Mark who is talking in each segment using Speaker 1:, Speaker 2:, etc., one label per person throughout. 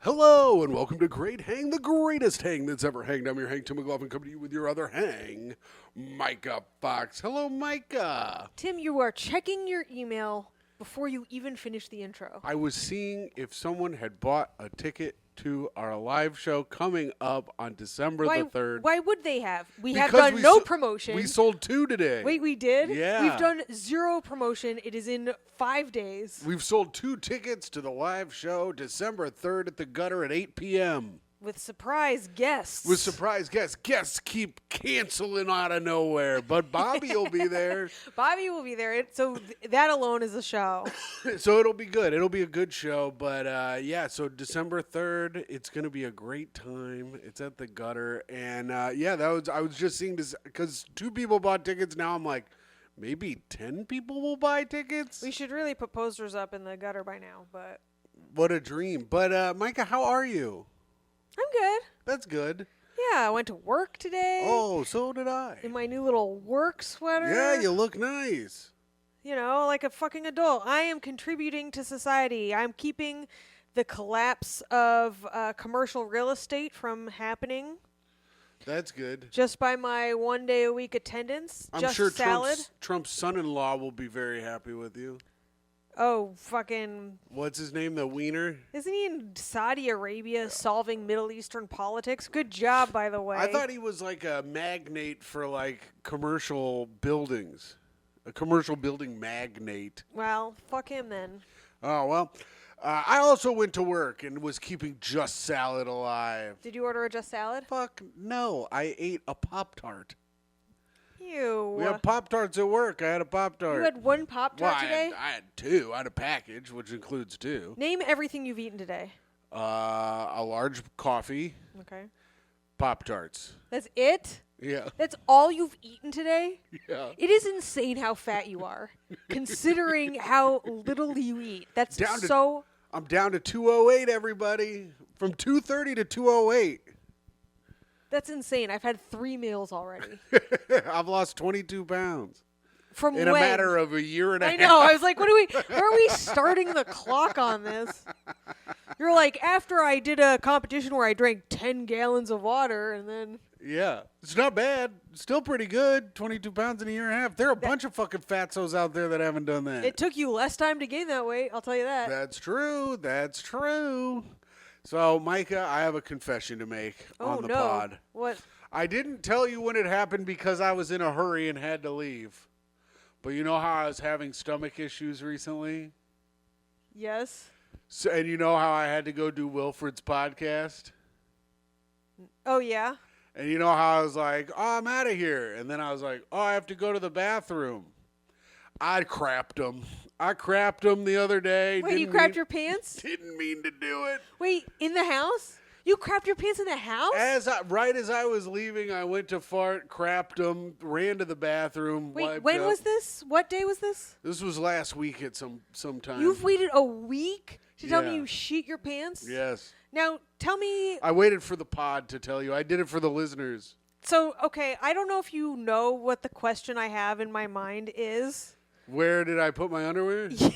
Speaker 1: Hello and welcome to Great Hang, the greatest hang that's ever hanged. I'm your hang, Tim McLaughlin, coming to you with your other hang, Myka Fox. Hello, Myka.
Speaker 2: Tim, you are checking your email before you even finish the intro.
Speaker 1: I was seeing if someone had bought a ticket to our live show coming up on December the 3rd.
Speaker 2: Why would they have? We have
Speaker 1: Because
Speaker 2: done no promotion.
Speaker 1: We sold 2 today.
Speaker 2: Wait, we did?
Speaker 1: Yeah.
Speaker 2: We've done 0 promotion. It is in 5 days.
Speaker 1: We've sold 2 tickets to the live show December 3rd at the Gutter at 8 p.m.
Speaker 2: With surprise guests.
Speaker 1: With surprise guests. Guests keep canceling out of nowhere, but Bobby will be there.
Speaker 2: Bobby will be there. So that alone is a show.
Speaker 1: So it'll be good. It'll be a good show. But, yeah, so December 3rd, it's going to be a great time. It's at the Gutter. And, yeah, I was just seeing this because 2 people bought tickets. Now I'm like, maybe 10 people will buy tickets?
Speaker 2: We should really put posters up in the Gutter by now, but.
Speaker 1: What a dream. But, Myka, how are you?
Speaker 2: I'm good.
Speaker 1: That's good.
Speaker 2: Yeah, I went to work today.
Speaker 1: Oh, so did I.
Speaker 2: In my new little work sweater.
Speaker 1: Yeah, you look nice.
Speaker 2: You know, like a fucking adult. I am contributing to society. I'm keeping the collapse of commercial real estate from happening.
Speaker 1: That's good.
Speaker 2: Just by my 1 day a week attendance.
Speaker 1: I'm
Speaker 2: just
Speaker 1: sure
Speaker 2: salad.
Speaker 1: Trump's son-in-law will be very happy with you.
Speaker 2: Oh, fucking.
Speaker 1: What's his name, the wiener?
Speaker 2: Isn't he in Saudi Arabia solving Middle Eastern politics? Good job, by the way.
Speaker 1: I thought he was like a magnate for like commercial buildings. A commercial building magnate.
Speaker 2: Well, fuck him then.
Speaker 1: Oh, well. I also went to work and was keeping Just Salad alive.
Speaker 2: Did you order a Just Salad?
Speaker 1: Fuck no. I ate a Pop-Tart.
Speaker 2: Ew.
Speaker 1: We have Pop-Tarts at work. I had a Pop-Tart.
Speaker 2: You had one Pop-Tart today?
Speaker 1: I had 2. I had a package, which includes 2.
Speaker 2: Name everything you've eaten today.
Speaker 1: A large coffee.
Speaker 2: Okay.
Speaker 1: Pop-Tarts.
Speaker 2: That's it?
Speaker 1: Yeah.
Speaker 2: That's all you've eaten today?
Speaker 1: Yeah.
Speaker 2: It is insane how fat you are, considering how little you eat. That's
Speaker 1: I'm down to 208, everybody. From 230 to 208.
Speaker 2: That's insane. I've had 3 meals already.
Speaker 1: I've lost 22 pounds.
Speaker 2: From
Speaker 1: in
Speaker 2: when?
Speaker 1: a matter of a year and a half.
Speaker 2: I know. I was like, where are we starting the clock on this? You're like, after I did a competition where I drank 10 gallons of water and then...
Speaker 1: Yeah. It's not bad. Still pretty good. 22 pounds in a year and a half. There are a bunch of fucking fatzos out there that haven't done that.
Speaker 2: It took you less time to gain that weight. I'll tell you that.
Speaker 1: That's true. That's true. So, Myka, I have a confession to make on the pod.
Speaker 2: What?
Speaker 1: I didn't tell you when it happened because I was in a hurry and had to leave. But you know how I was having stomach issues recently?
Speaker 2: Yes.
Speaker 1: So, and you know how I had to go do Wilfred's podcast?
Speaker 2: Oh, yeah?
Speaker 1: And you know how I was like, oh, I'm out of here. And then I was like, oh, I have to go to the bathroom. I crapped him the other day.
Speaker 2: Wait, you crapped your pants?
Speaker 1: Didn't mean to do it.
Speaker 2: Wait, in the house? You crapped your pants in the house?
Speaker 1: Right as I was leaving, I went to fart, crapped them, ran to the bathroom.
Speaker 2: Wait, when was this? What day was this?
Speaker 1: This was last week at some time.
Speaker 2: You've waited a week to tell me
Speaker 1: Yeah.
Speaker 2: you shit your pants?
Speaker 1: Yes.
Speaker 2: Now, tell me...
Speaker 1: I waited for the pod to tell you. I did it for the listeners.
Speaker 2: So, okay, I don't know if you know what the question I have in my mind is.
Speaker 1: Where did I put my underwear?
Speaker 2: Because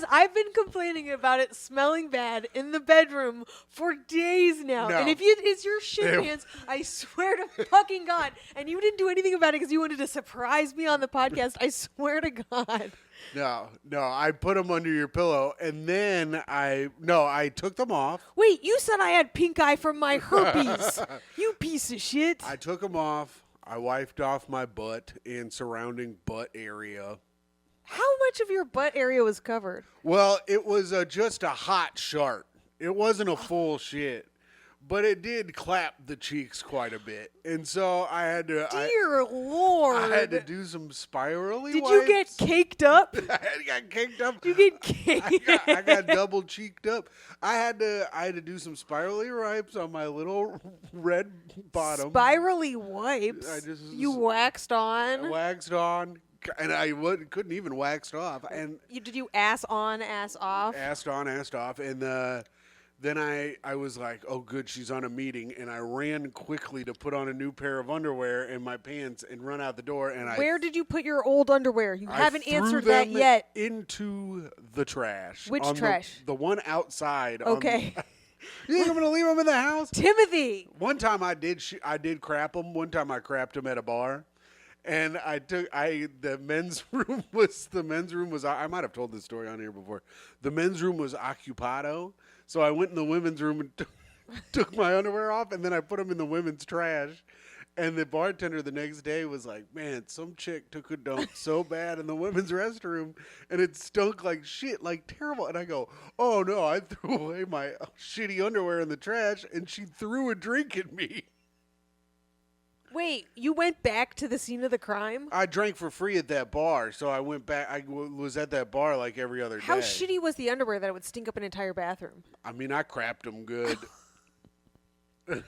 Speaker 2: I've been complaining about it smelling bad in the bedroom for days now.
Speaker 1: No.
Speaker 2: And if it's your shit pants, I swear to fucking God. And you didn't do anything about it because you wanted to surprise me on the podcast. I swear to God.
Speaker 1: No, I put them under your pillow, and then I took them off.
Speaker 2: Wait, you said I had pink eye from my herpes. You piece of shit.
Speaker 1: I took them off. I wiped off my butt and surrounding butt area.
Speaker 2: How much of your butt area was covered?
Speaker 1: Well, it was just a hot shart. It wasn't a full shit. But it did clap the cheeks quite a bit. And so I had to...
Speaker 2: Dear Lord.
Speaker 1: I had to do some spirally
Speaker 2: Did
Speaker 1: wipes.
Speaker 2: you get caked up?
Speaker 1: I got caked up.
Speaker 2: You get caked
Speaker 1: I got double cheeked up. I had to do some spirally wipes on my little red bottom.
Speaker 2: Spirally wipes? You waxed on?
Speaker 1: I waxed on. And I couldn't even wax off. And
Speaker 2: did you ass on, ass off?
Speaker 1: Assed on, assed off. And then I was like, oh, good, she's on a meeting. And I ran quickly to put on a new pair of underwear and my pants and run out the door. And
Speaker 2: Where did you put your old underwear? You haven't
Speaker 1: threw
Speaker 2: answered that
Speaker 1: them
Speaker 2: yet.
Speaker 1: Into the trash.
Speaker 2: Which
Speaker 1: on
Speaker 2: trash?
Speaker 1: The one outside.
Speaker 2: Okay.
Speaker 1: You think I'm going to leave them in the house?
Speaker 2: Timothy.
Speaker 1: One time I did crap them. One time I crapped them at a bar. And the men's room was, I might have told this story on here before. The men's room was occupado. So I went in the women's room and took my underwear off, and then I put them in the women's trash. And the bartender the next day was like, man, some chick took a dump so bad in the women's restroom, and it stunk like shit, like terrible. And I go, oh, no, I threw away my shitty underwear in the trash, and she threw a drink at me.
Speaker 2: Wait, you went back to the scene of the crime?
Speaker 1: I drank for free at that bar, so I went back. I was at that bar like every other day.
Speaker 2: How shitty was the underwear that it would stink up an entire bathroom?
Speaker 1: I mean, I crapped them good.
Speaker 2: Dear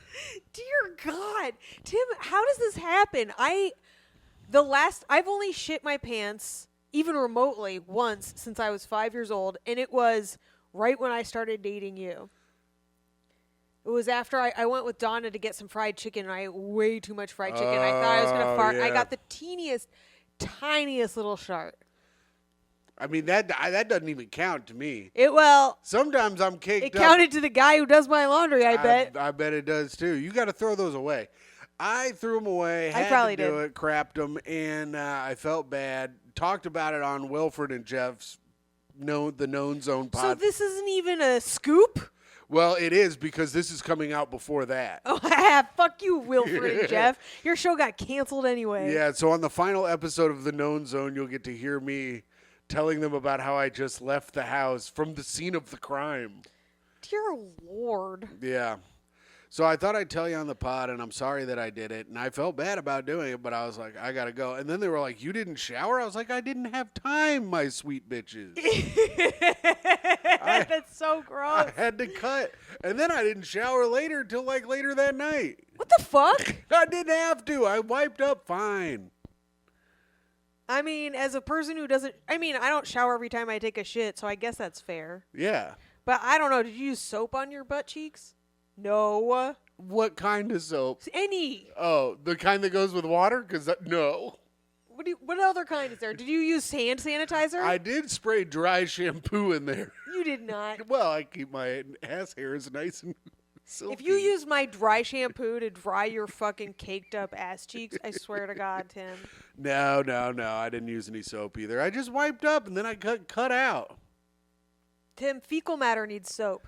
Speaker 2: God. Tim, how does this happen? I've only shit my pants, even remotely, once since I was 5 years old, and it was right when I started dating you. It was after I went with Donna to get some fried chicken, and I ate way too much fried chicken. I thought I was going to fart.
Speaker 1: Yeah.
Speaker 2: I got the tiniest little shart.
Speaker 1: I mean, that doesn't even count to me. Sometimes I'm caked up.
Speaker 2: It counted to the guy who does my laundry, I bet.
Speaker 1: I bet it does, too. You got to throw those away. I threw them away,
Speaker 2: I probably
Speaker 1: to do
Speaker 2: did.
Speaker 1: it, crapped them, and I felt bad. Talked about it on Wilford and Jeff's the Known Zone pod.
Speaker 2: So this isn't even a scoop?
Speaker 1: Well, it is, because this is coming out before that.
Speaker 2: Oh, fuck you, Wilfred and Jeff. Your show got canceled anyway.
Speaker 1: Yeah, so on the final episode of The Known Zone, you'll get to hear me telling them about how I just left the house from the scene of the crime.
Speaker 2: Dear Lord.
Speaker 1: Yeah. So I thought I'd tell you on the pod, and I'm sorry that I did it. And I felt bad about doing it, but I was like, I got to go. And then they were like, you didn't shower? I was like, I didn't have time, my sweet bitches.
Speaker 2: That's so gross.
Speaker 1: I had to cut. And then I didn't shower later till like later that night.
Speaker 2: What the fuck?
Speaker 1: I didn't have to. I wiped up fine.
Speaker 2: I mean, as a person who doesn't... I mean, I don't shower every time I take a shit, so I guess that's fair.
Speaker 1: Yeah.
Speaker 2: But I don't know. Did you use soap on your butt cheeks? No.
Speaker 1: What kind of soap?
Speaker 2: Any.
Speaker 1: Oh, the kind that goes with water? Because no.
Speaker 2: What other kind is there? Did you use hand sanitizer?
Speaker 1: I did spray dry shampoo in there.
Speaker 2: You did not.
Speaker 1: Well, I keep my ass hairs nice and silky.
Speaker 2: If you use my dry shampoo to dry your fucking caked up ass cheeks, I swear to God, Tim.
Speaker 1: No. I didn't use any soap either. I just wiped up and then I cut out.
Speaker 2: Tim, fecal matter needs soap.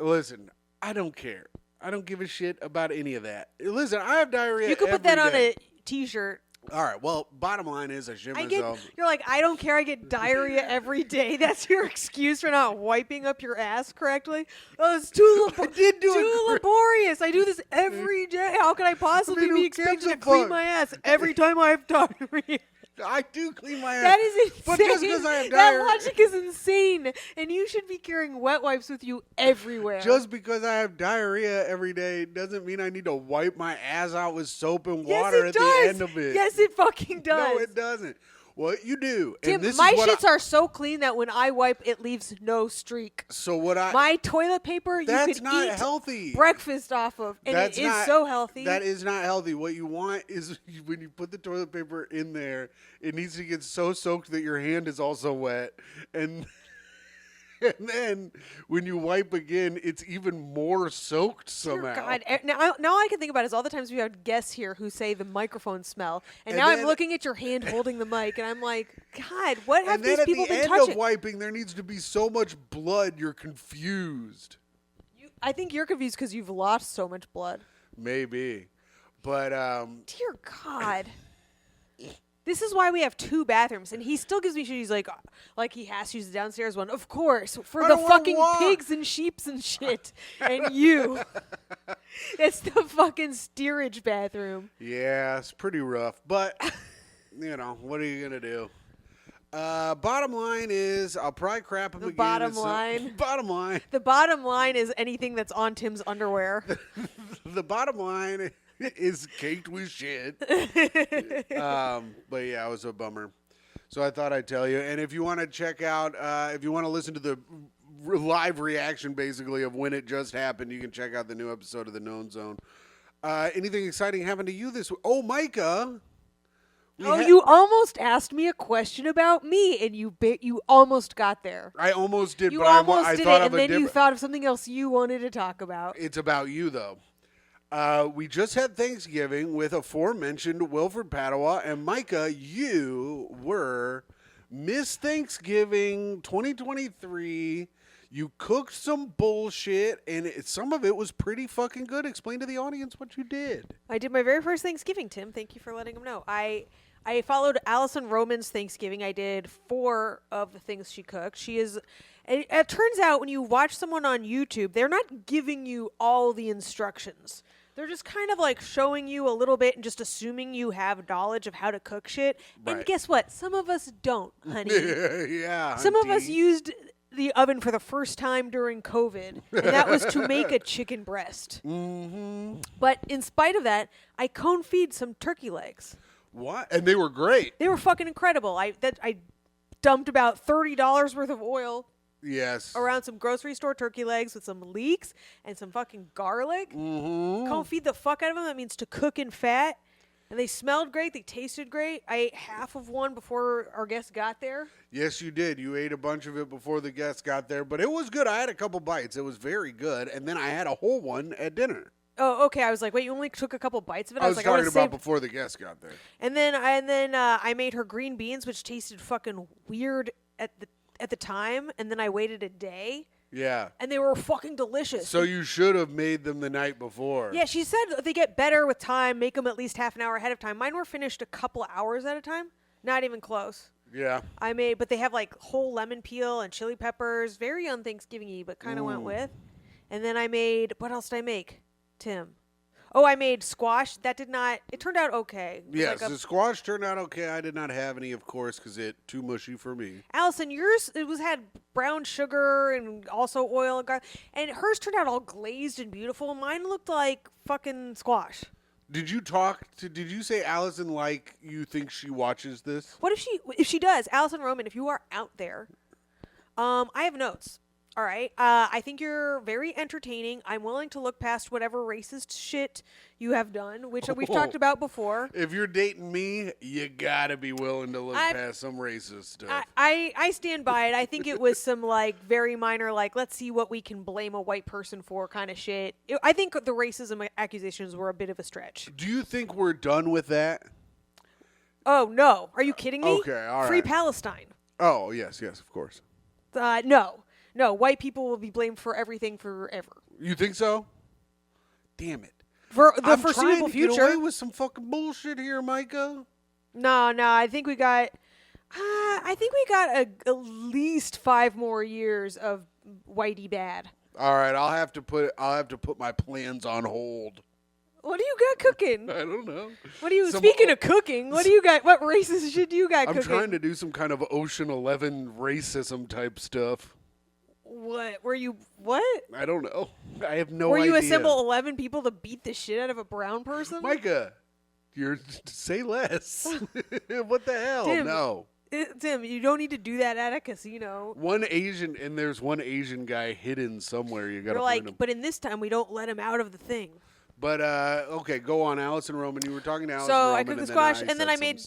Speaker 1: Listen, I don't care. I don't give a shit about any of that. Listen, I have diarrhea.
Speaker 2: You could put that on
Speaker 1: day.
Speaker 2: a t-shirt.
Speaker 1: All right. Well, bottom line is I shit myself.
Speaker 2: You're like, I don't care. I get diarrhea every day. That's your excuse for not wiping up your ass correctly. Oh, it's too laborious. I do this every day. How can I possibly be expected to clean my ass every time I have diarrhea?
Speaker 1: I do clean my ass.
Speaker 2: That is insane.
Speaker 1: But just because I have diarrhea.
Speaker 2: That logic is insane. And you should be carrying wet wipes with you everywhere.
Speaker 1: Just because I have diarrhea every day doesn't mean I need to wipe my ass out with soap and water at the end of it.
Speaker 2: Yes, it fucking does.
Speaker 1: No, it doesn't. What you do.
Speaker 2: Tim,
Speaker 1: and this
Speaker 2: my
Speaker 1: is what
Speaker 2: shits are so clean that when I wipe, it leaves no streak.
Speaker 1: So what
Speaker 2: My toilet paper, you
Speaker 1: that's
Speaker 2: could
Speaker 1: not
Speaker 2: eat
Speaker 1: healthy.
Speaker 2: breakfast off of, and it is so healthy.
Speaker 1: That is not healthy. What you want is when you put the toilet paper in there, it needs to get so soaked that your hand is also wet, and then when you wipe again, it's even more soaked somehow.
Speaker 2: Dear God. Now I can think about it is all the times we have guests here who say the microphone smell, and now
Speaker 1: then,
Speaker 2: I'm looking at your hand holding the mic, and I'm like, God, what have
Speaker 1: and
Speaker 2: these
Speaker 1: then
Speaker 2: people
Speaker 1: at the
Speaker 2: been
Speaker 1: end
Speaker 2: touching?
Speaker 1: of wiping, there needs to be so much blood, you're confused.
Speaker 2: I think you're confused because you've lost so much blood.
Speaker 1: Maybe, but
Speaker 2: Dear God. This is why we have 2 bathrooms, and he still gives me shit. He's like he has to use the downstairs one. Of course, for the fucking pigs and sheeps and shit. And you. It's the fucking steerage bathroom.
Speaker 1: Yeah, it's pretty rough. But, you know, what are you going to do? Bottom line is I'll probably crap him again.
Speaker 2: Bottom line.
Speaker 1: Bottom line.
Speaker 2: The bottom line is anything that's on Tim's underwear.
Speaker 1: The bottom line is caked with shit. But yeah, it was a bummer. So I thought I'd tell you. And if you want to check out, if you want to listen to the live reaction, basically, of when it just happened. You can check out the new episode of The Known Zone. Anything exciting happened to you this week? Oh, Myka.
Speaker 2: You almost asked me a question about me, and you almost got there.
Speaker 1: I almost did,
Speaker 2: You
Speaker 1: but
Speaker 2: almost
Speaker 1: I
Speaker 2: did
Speaker 1: thought
Speaker 2: it,
Speaker 1: of
Speaker 2: and
Speaker 1: a
Speaker 2: then you thought of something else you wanted to talk about.
Speaker 1: It's about you, though. We just had Thanksgiving with aforementioned Wilfred Padua, and Myka, you were Miss Thanksgiving 2023. You cooked some bullshit, and some of it was pretty fucking good. Explain to the audience what you did.
Speaker 2: I did my very first Thanksgiving, Tim. Thank you for letting them know. I followed Allison Roman's Thanksgiving. I did 4 of the things she cooked. She is... It turns out when you watch someone on YouTube, they're not giving you all the instructions. They're just kind of like showing you a little bit and just assuming you have knowledge of how to cook shit.
Speaker 1: Right.
Speaker 2: And guess what? Some of us don't, honey.
Speaker 1: Yeah.
Speaker 2: Some of us used the oven for the first time during COVID, and that was to make a chicken breast.
Speaker 1: Mm-hmm.
Speaker 2: But in spite of that, I cone feed some turkey legs.
Speaker 1: What? And they were great.
Speaker 2: They were fucking incredible. I dumped about $30 worth of oil
Speaker 1: Yes.
Speaker 2: around some grocery store turkey legs with some leeks and some fucking garlic.
Speaker 1: Mm-hmm.
Speaker 2: Cone feed the fuck out of them. That means to cook in fat. And they smelled great. They tasted great. I ate half of one before our guests got there.
Speaker 1: Yes, you did. You ate a bunch of it before the guests got there, but it was good. I had a couple bites. It was very good. And then I had a whole one at dinner.
Speaker 2: Oh, okay. I was like, wait, you only took a couple bites of it?
Speaker 1: I was
Speaker 2: like,
Speaker 1: talking about
Speaker 2: save...
Speaker 1: before the guests got there.
Speaker 2: And then I made her green beans, which tasted fucking weird at the time. And then I waited a day.
Speaker 1: Yeah.
Speaker 2: And they were fucking delicious.
Speaker 1: So you should have made them the night before.
Speaker 2: Yeah, she said they get better with time. Make them at least half an hour ahead of time. Mine were finished a couple hours at a time. Not even close.
Speaker 1: Yeah.
Speaker 2: But they have like whole lemon peel and chili peppers. Very un-Thanksgiving-y, but kind of went with. And then I made, what else did I make, Tim? Oh, I made squash. It turned out okay.
Speaker 1: Yes, the squash turned out okay. I did not have any, of course, because it's too mushy for me.
Speaker 2: Allison, yours, had brown sugar and also oil and garlic. And hers turned out all glazed and beautiful. Mine looked like fucking squash.
Speaker 1: Did you say Allison like you think she watches this?
Speaker 2: What if she does? Allison Roman, if you are out there, I have notes. All right. I think you're very entertaining. I'm willing to look past whatever racist shit you have done, which we've talked about before.
Speaker 1: If you're dating me, you gotta be willing to look past some racist stuff.
Speaker 2: I stand by it. I think it was some like very minor, like let's see what we can blame a white person for kind of shit. I think the racism accusations were a bit of a stretch.
Speaker 1: Do you think we're done with that?
Speaker 2: Oh no! Are you kidding me?
Speaker 1: Okay, all right.
Speaker 2: Free Palestine.
Speaker 1: Oh yes, of course.
Speaker 2: No, white people will be blamed for everything forever.
Speaker 1: You think so? Damn it.
Speaker 2: For the
Speaker 1: I'm
Speaker 2: foreseeable
Speaker 1: trying to
Speaker 2: future.
Speaker 1: get away with some fucking bullshit here, Myka.
Speaker 2: No, I think we got at least 5 more years of whitey bad.
Speaker 1: All right, I'll have to put my plans on hold.
Speaker 2: What do you got cooking?
Speaker 1: I don't know.
Speaker 2: Speaking of cooking, what do you got? What racist shit do you got cooking?
Speaker 1: I'm trying to do some kind of Ocean 11 racism type stuff.
Speaker 2: What? Were you what?
Speaker 1: I don't know. I have no idea.
Speaker 2: Were you assemble 11 people to beat the shit out of a brown person?
Speaker 1: Myka, say less. What the hell?
Speaker 2: Tim,
Speaker 1: no.
Speaker 2: Tim, you don't need to do that at a casino.
Speaker 1: There's one Asian guy hidden somewhere. You gotta
Speaker 2: You're
Speaker 1: find him.
Speaker 2: But in this time, we don't let him out of the thing.
Speaker 1: But okay, go on, Allison Roman. You were talking to Allison
Speaker 2: So
Speaker 1: Roman.
Speaker 2: I cooked the squash, and then I
Speaker 1: made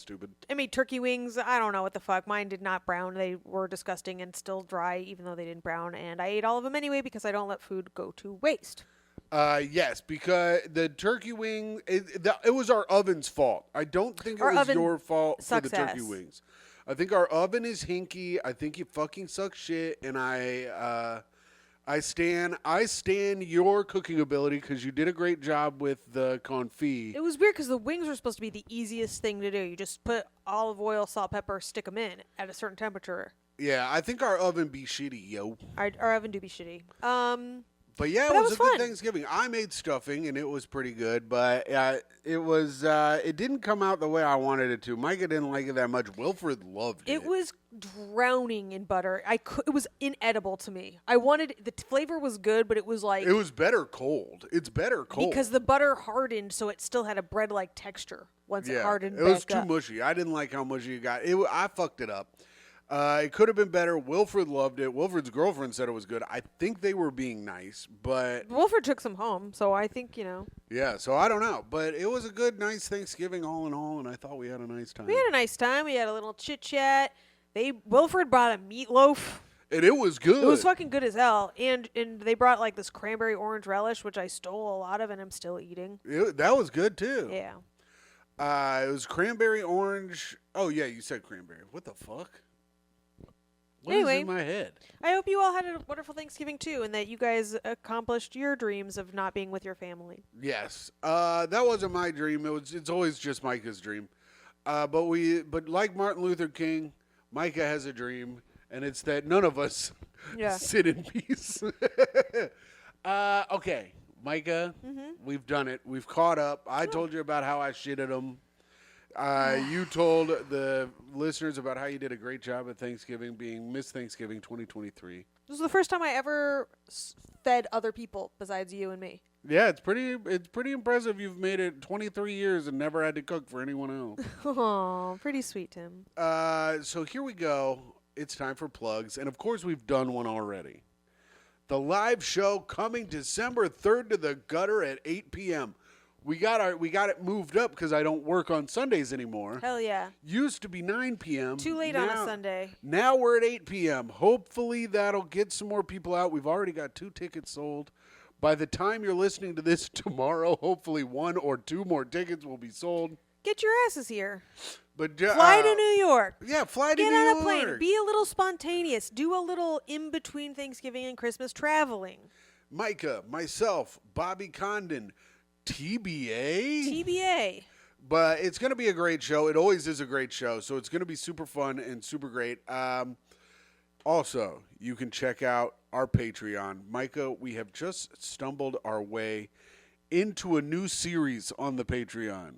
Speaker 2: made turkey wings. I don't know what the fuck. Mine did not brown. They were disgusting and still dry, even though they didn't brown. And I ate all of them anyway because I don't let food go to waste.
Speaker 1: Yes, because the turkey wing, it was our oven's fault. I don't think it was your fault for the turkey wings. I think our oven is hinky. I think you fucking suck shit, and I stand your cooking ability because you did a great job with the confit.
Speaker 2: It was weird because the wings were supposed to be the easiest thing to do. You just put olive oil, salt, pepper, stick them in at a certain temperature.
Speaker 1: Yeah, I think our oven be shitty, yo.
Speaker 2: Our oven do be shitty.
Speaker 1: But yeah, it was a good Thanksgiving. I made stuffing and it was pretty good, but it didn't come out the way I wanted it to. Myka didn't like it that much. Wilfred loved it.
Speaker 2: It was drowning in butter. It was inedible to me. The flavor was good, but it was like...
Speaker 1: It was better cold. It's better cold.
Speaker 2: Because the butter hardened, so it still had a bread-like texture once it hardened.
Speaker 1: It was too mushy. I didn't like how mushy it got. I fucked it up. It could have been better. Wilfred loved it. Wilfred's girlfriend said it was good. I think they were being nice, but
Speaker 2: Wilfred took some home, so I think,
Speaker 1: yeah. So I don't know, but it was a good, nice Thanksgiving all in all, and I thought we had a nice time.
Speaker 2: we had a nice time. We had a little chit chat. Wilfred brought a meatloaf.
Speaker 1: And it was good.
Speaker 2: It was fucking good as hell. And they brought like this cranberry orange relish, which I stole a lot of and I'm still eating.
Speaker 1: That was good too.
Speaker 2: Yeah.
Speaker 1: It was cranberry orange. Oh yeah, you said cranberry. What the fuck? What is in my head?
Speaker 2: I hope you all had a wonderful Thanksgiving too, and that you guys accomplished your dreams of not being with your family.
Speaker 1: Yes. That wasn't my dream. It's always just Micah's dream. But like Martin Luther King, Myka has a dream, and it's that none of us sit in peace. Okay, Myka, we've done it. We've caught up. I told you about how I shit at him. You told the listeners about how you did a great job at Thanksgiving, being Miss Thanksgiving 2023.
Speaker 2: This was the first time I ever fed other people besides you and me.
Speaker 1: Yeah, it's pretty impressive. You've made it 23 years and never had to cook for anyone else.
Speaker 2: Oh, pretty sweet, Tim.
Speaker 1: So here we go. It's time for plugs, and of course we've done one already. The live show coming December 3rd to the Gutter at 8 p.m. We got it moved up because I don't work on Sundays anymore.
Speaker 2: Hell yeah.
Speaker 1: Used to be 9 p.m.
Speaker 2: Too late on a Sunday.
Speaker 1: Now we're at 8 p.m. Hopefully that'll get some more people out. We've already got 2 tickets sold. By the time you're listening to this tomorrow, hopefully 1 or 2 more tickets will be sold.
Speaker 2: Get your asses here.
Speaker 1: But
Speaker 2: fly to New York.
Speaker 1: Yeah, fly to New York.
Speaker 2: Get on a plane. Be a little spontaneous. Do a little in between Thanksgiving and Christmas traveling.
Speaker 1: Myka, myself, Bobby Condon, TBA. But it's going to be a great show. It always is a great show. So it's going to be super fun and super great. Also, you can check out our Patreon. Myka, we have just stumbled our way into a new series on the Patreon.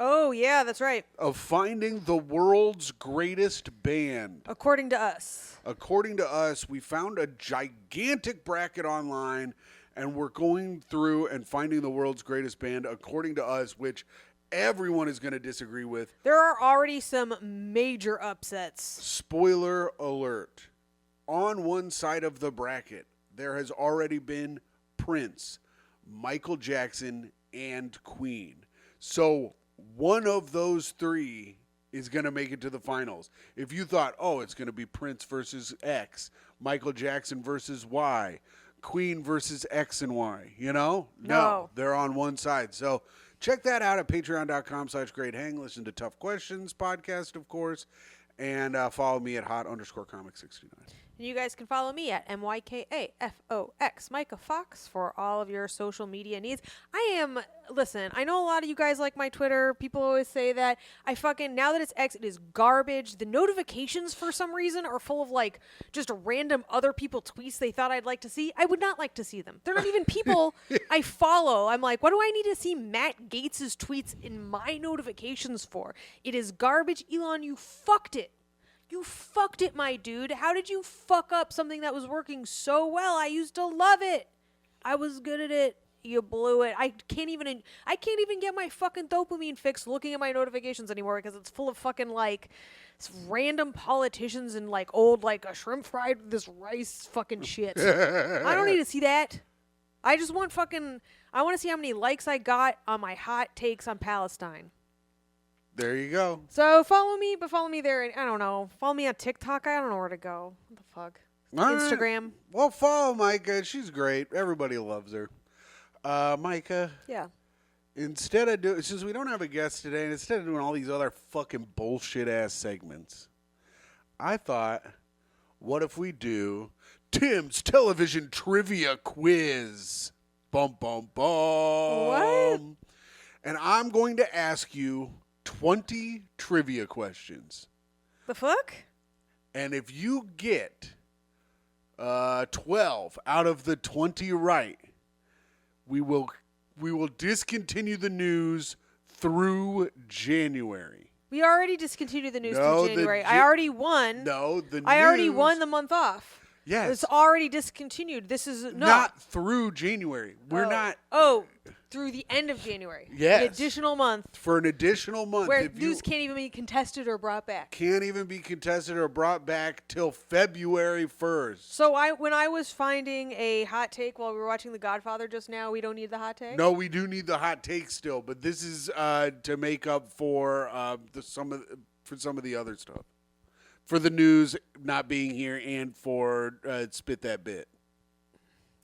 Speaker 2: Oh, yeah, that's right.
Speaker 1: Of finding the world's greatest band.
Speaker 2: According to us.
Speaker 1: According to us, we found a gigantic bracket online, and we're going through and finding the world's greatest band, according to us, which everyone is going to disagree with.
Speaker 2: There are already some major upsets.
Speaker 1: Spoiler alert. On one side of the bracket, there has already been Prince, Michael Jackson, and Queen. So one of those 3 is going to make it to the finals. If you thought, it's going to be Prince versus X, Michael Jackson versus Y, Queen versus X and Y, No, they're on one side. So check that out at patreon.com/greathang. Listen to Tough Questions podcast, of course, and follow me at hot_comic69.
Speaker 2: And you guys can follow me at MYKAFOX, Myka Fox, for all of your social media needs. Listen, I know a lot of you guys like my Twitter. People always say that. Now that it's X, it is garbage. The notifications, for some reason, are full of, just random other people tweets they thought I'd like to see. I would not like to see them. They're not even people I follow. I'm like, what do I need to see Matt Gaetz' tweets in my notifications for? It is garbage. Elon, you fucked it. You fucked it, my dude. How did you fuck up something that was working so well? I used to love it. I was good at it. You blew it. I can't even get my fucking dopamine fix looking at my notifications anymore because it's full of fucking random politicians and old a shrimp fried with this rice fucking shit. I don't need to see that. I just want I want to see how many likes I got on my hot takes on Palestine.
Speaker 1: There you go.
Speaker 2: So follow me there. I don't know. Follow me on TikTok. I don't know where to go. What the fuck? Instagram.
Speaker 1: Right. Well, follow Myka. She's great. Everybody loves her. Myka.
Speaker 2: Yeah.
Speaker 1: Since we don't have a guest today, and instead of doing all these other fucking bullshit ass segments, I thought, what if we do Tim's television trivia quiz? Bum, bum, bum.
Speaker 2: What?
Speaker 1: And I'm going to ask you 20 trivia questions.
Speaker 2: The fuck?
Speaker 1: And if you get 12 out of the 20 right, we will discontinue the news through January.
Speaker 2: We already discontinued the news through January. I already won.
Speaker 1: No, the news.
Speaker 2: I already won the month off.
Speaker 1: Yes.
Speaker 2: It's already discontinued. This is
Speaker 1: not through January. We're not.
Speaker 2: Oh, through the end of January.
Speaker 1: Yes.
Speaker 2: An additional month.
Speaker 1: For an additional month.
Speaker 2: Where
Speaker 1: if
Speaker 2: news can't even be contested or brought back.
Speaker 1: Can't even be contested or brought back till February 1st.
Speaker 2: So when I was finding a hot take while we were watching The Godfather just now, we don't need the hot take?
Speaker 1: No, we do need the hot take still, but this is to make up for some of the other stuff. For the news not being here and for Spit That Bit.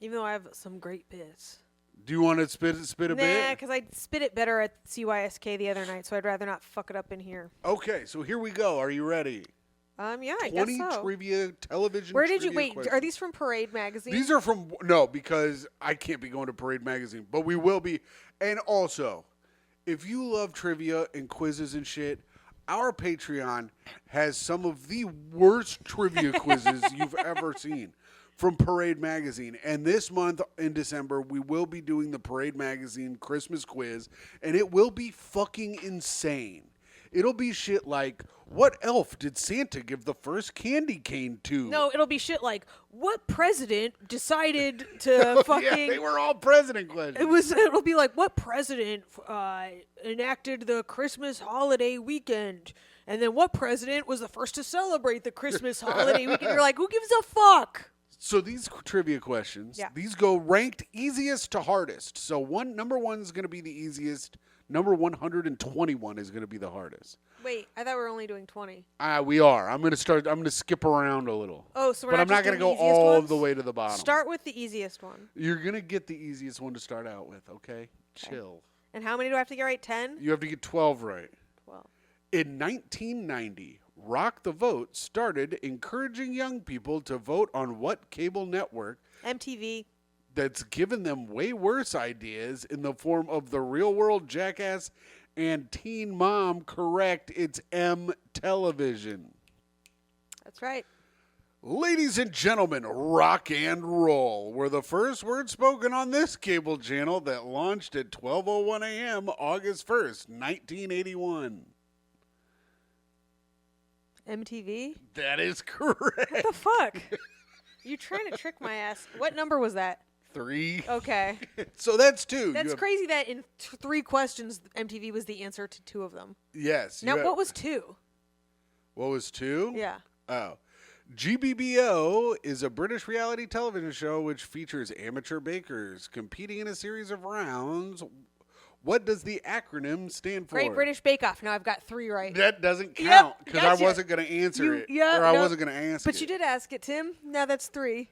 Speaker 2: Even though I have some great bits.
Speaker 1: Do you want to spit a bit?
Speaker 2: Nah, because I spit it better at CYSK the other night, so I'd rather not fuck it up in here.
Speaker 1: Okay, so here we go. Are you ready?
Speaker 2: Yeah, I guess
Speaker 1: 20
Speaker 2: so.
Speaker 1: trivia television.
Speaker 2: Where did you
Speaker 1: trivia
Speaker 2: wait?
Speaker 1: questions.
Speaker 2: Are these from Parade magazine?
Speaker 1: These are from because I can't be going to Parade magazine, but we will be. And also, if you love trivia and quizzes and shit, our Patreon has some of the worst trivia quizzes you've ever seen from Parade magazine. And this month in December, we will be doing the Parade magazine Christmas quiz, and it will be fucking insane. It'll be shit like, what elf did Santa give the first candy cane to?
Speaker 2: No, it'll be shit like, what president decided to fucking...
Speaker 1: Yeah, they were all president questions.
Speaker 2: It'll be like, what president enacted the Christmas holiday weekend? And then what president was the first to celebrate the Christmas holiday weekend? You're like, who gives a fuck?
Speaker 1: So these trivia questions,
Speaker 2: Yeah.
Speaker 1: these go ranked easiest to hardest. So number one is going to be the easiest. Number 121 is going to be the hardest.
Speaker 2: Wait, I thought we were only doing 20.
Speaker 1: We are. I'm going to skip around a little.
Speaker 2: Oh, so we're
Speaker 1: but
Speaker 2: not
Speaker 1: I'm not
Speaker 2: just
Speaker 1: going to
Speaker 2: doing
Speaker 1: go
Speaker 2: the easiest
Speaker 1: all
Speaker 2: ones?
Speaker 1: the way to the bottom.
Speaker 2: Start with the easiest one.
Speaker 1: You're going to get the easiest one to start out with, okay? Chill.
Speaker 2: And how many do I have to get right? 10?
Speaker 1: You have to get 12 right.
Speaker 2: 12.
Speaker 1: In 1990, Rock the Vote started encouraging young people to vote on what cable network
Speaker 2: MTV.
Speaker 1: that's given them way worse ideas in the form of The Real World, Jackass, and Teen Mom. Correct, it's M Television.
Speaker 2: That's right.
Speaker 1: Ladies and gentlemen, rock and roll were the first words spoken on this cable channel that launched at 12:01 a.m. August 1st, 1981.
Speaker 2: MTV?
Speaker 1: That is correct.
Speaker 2: What the fuck? You trying to trick my ass. What number was that?
Speaker 1: 3.
Speaker 2: Okay.
Speaker 1: So that's 2.
Speaker 2: That's crazy that in 3 questions, MTV was the answer to 2 of them.
Speaker 1: Yes.
Speaker 2: Now, what was 2?
Speaker 1: What was 2?
Speaker 2: Yeah.
Speaker 1: Oh. GBBO is a British reality television show which features amateur bakers competing in a series of rounds. What does the acronym stand for?
Speaker 2: Great British Bake Off. Now I've got 3 right.
Speaker 1: That doesn't count because
Speaker 2: gotcha.
Speaker 1: I wasn't going to answer it.
Speaker 2: Yeah,
Speaker 1: or I
Speaker 2: no,
Speaker 1: wasn't going to ask it.
Speaker 2: But you did ask it, Tim. Now that's 3.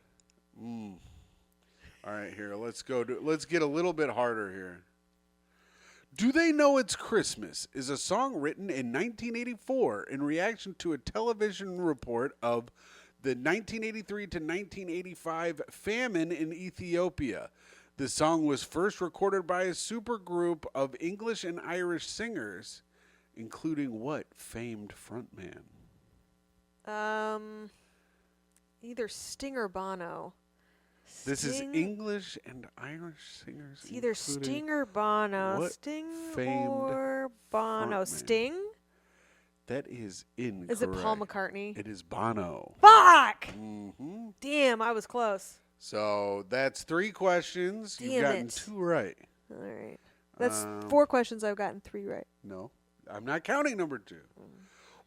Speaker 1: All right, here. Let's get a little bit harder here. Do They Know It's Christmas is a song written in 1984 in reaction to a television report of the 1983 to 1985 famine in Ethiopia. The song was first recorded by a supergroup of English and Irish singers, including what famed frontman?
Speaker 2: Either Sting or Bono.
Speaker 1: This is English and Irish singers.
Speaker 2: It's either Sting or Bono.
Speaker 1: What
Speaker 2: Sting
Speaker 1: famed
Speaker 2: or Bono.
Speaker 1: frontman?
Speaker 2: Sting?
Speaker 1: That is incorrect.
Speaker 2: Is it Paul McCartney?
Speaker 1: It is Bono.
Speaker 2: Fuck!
Speaker 1: Mm-hmm.
Speaker 2: Damn, I was close.
Speaker 1: So that's 3 questions. You've
Speaker 2: Damn
Speaker 1: gotten
Speaker 2: it.
Speaker 1: 2 right.
Speaker 2: All right. That's 4 questions. I've gotten 3 right.
Speaker 1: No, I'm not counting number 2.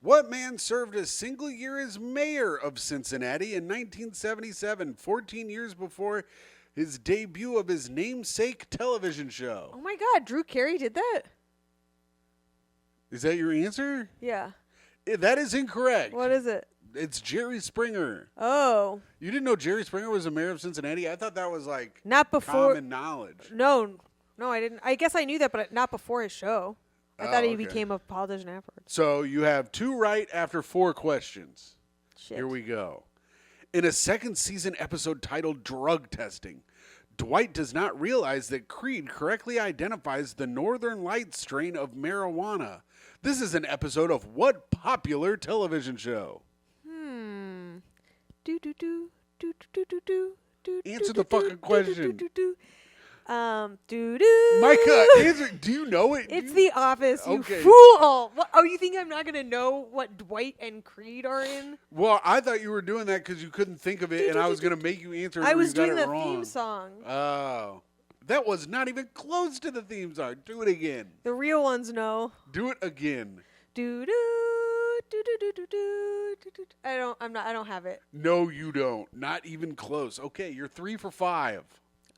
Speaker 1: What man served a single year as mayor of Cincinnati in 1977, 14 years before his debut of his namesake television show?
Speaker 2: Oh my God, Drew Carey did that?
Speaker 1: Is that your answer?
Speaker 2: Yeah.
Speaker 1: That is incorrect.
Speaker 2: What is it?
Speaker 1: It's Jerry Springer.
Speaker 2: Oh.
Speaker 1: You didn't know Jerry Springer was the mayor of Cincinnati? I thought that was like
Speaker 2: Not before.
Speaker 1: common knowledge.
Speaker 2: No, I didn't. I guess I knew that, but not before his show. I thought he
Speaker 1: okay.
Speaker 2: became a politician afterwards.
Speaker 1: So you have 2 right after 4 questions.
Speaker 2: Shit.
Speaker 1: Here we go. In a second season episode titled Drug Testing, Dwight does not realize that Creed correctly identifies the Northern Lights strain of marijuana. This is an episode of what popular television show? Answer the fucking question. Myka, answer. Do you know it?
Speaker 2: It's The Office, you
Speaker 1: Okay.
Speaker 2: fool! What, oh, you think I'm not gonna know what Dwight and Creed are in?
Speaker 1: Well, I thought you were doing that because you couldn't think of it, and I was going to make you answer it.
Speaker 2: I
Speaker 1: or
Speaker 2: was
Speaker 1: you got
Speaker 2: doing
Speaker 1: it
Speaker 2: the
Speaker 1: wrong.
Speaker 2: theme song.
Speaker 1: Oh. That was not even close to the theme song. Do it again.
Speaker 2: The real ones know.
Speaker 1: Do it again.
Speaker 2: Do do do do do do do do. I don't have it.
Speaker 1: No, you don't. Not even close. Okay, you're 3 for 5.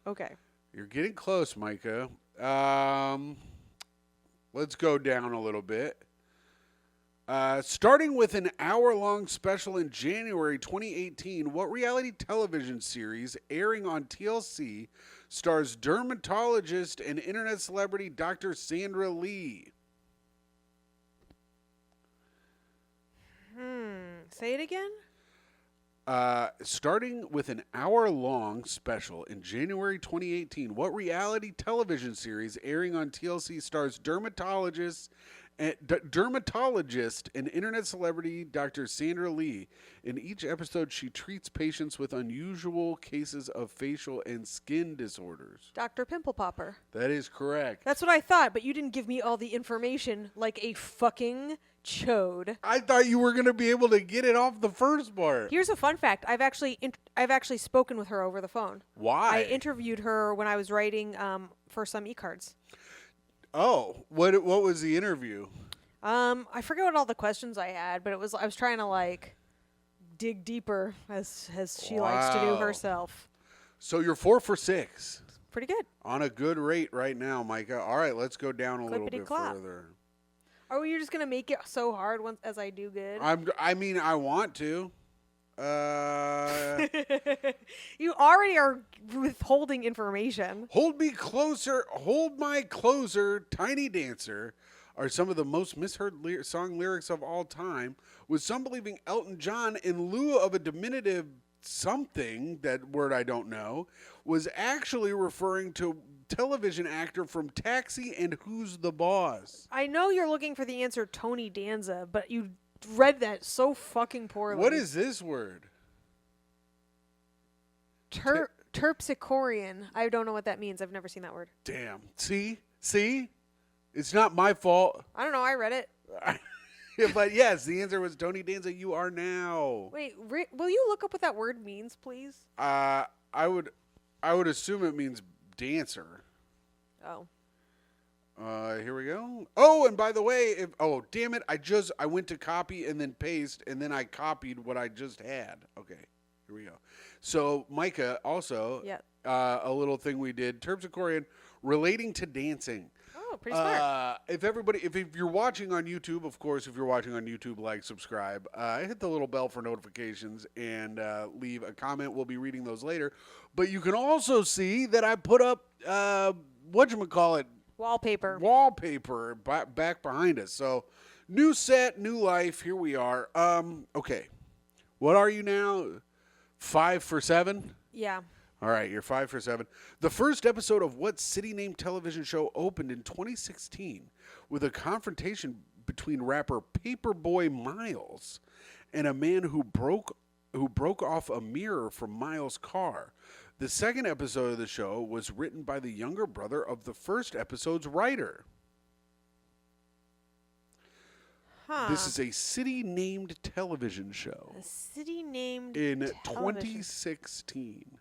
Speaker 2: Okay.
Speaker 1: You're getting close, Myka. Let's go down a little bit. Starting with an hour-long special in January 2018, what reality television series airing on TLC stars dermatologist and internet celebrity Dr. Sandra Lee?
Speaker 2: Say it again?
Speaker 1: Starting with an hour-long special in January 2018, what reality television series airing on TLC stars dermatologist and internet celebrity Dr. Sandra Lee? In each episode, she treats patients with unusual cases of facial and skin disorders.
Speaker 2: Dr. Pimple Popper.
Speaker 1: That is correct.
Speaker 2: That's what I thought, but you didn't give me all the information like a fucking chode.
Speaker 1: I thought you were going to be able to get it off the first part.
Speaker 2: Here's a fun fact. I've actually spoken with her over the phone.
Speaker 1: Why?
Speaker 2: I interviewed her when I was writing for some e-cards.
Speaker 1: Oh, what was the interview?
Speaker 2: I forget what all the questions I had, but I was trying to like dig deeper as she likes to do herself.
Speaker 1: So you're 4 for 6.
Speaker 2: Pretty good.
Speaker 1: On a good rate right now, Myka. All right, let's go down a little bit further.
Speaker 2: Are you just gonna make it so hard once as I do good?
Speaker 1: I want to.
Speaker 2: You already are withholding information.
Speaker 1: Hold me closer. Hold my closer. Tiny Dancer are some of the most misheard song lyrics of all time, with some believing Elton John, in lieu of a diminutive something, that word I don't know, was actually referring to television actor from Taxi and Who's the Boss.
Speaker 2: I know you're looking for the answer Tony Danza, but you read that so fucking poorly.
Speaker 1: What is this word?
Speaker 2: Terpsichorean. I don't know what that means. I've never seen that word.
Speaker 1: Damn. See? It's not my fault.
Speaker 2: I don't know. I read it.
Speaker 1: But yes, the answer was Tony Danza. You are now.
Speaker 2: Wait, will you look up what that word means, please?
Speaker 1: I would assume it means dancer.
Speaker 2: Oh.
Speaker 1: Here we go. Oh, and by the way, damn it, I went to copy and then paste, and then I copied what I just had. Okay, here we go. So, Myka, also, a little thing we did, Terpsichorean, relating to dancing.
Speaker 2: Oh, pretty smart.
Speaker 1: If you're watching on YouTube, of course, if you're watching on YouTube, like, subscribe, hit the little bell for notifications, and leave a comment. We'll be reading those later. But you can also see that I put up, whatchamacallit, Wallpaper back behind us. So, new set, new life. Here we are. Okay. What are you now? 5 for 7?
Speaker 2: Yeah.
Speaker 1: All right, you're 5 for 7. The first episode of what city-named television show opened in 2016 with a confrontation between rapper Paperboy Miles and a man who broke off a mirror from Miles' car. The second episode of the show was written by the younger brother of the first episode's writer. This is a city-named television show.
Speaker 2: A city-named
Speaker 1: in
Speaker 2: television.
Speaker 1: 2016.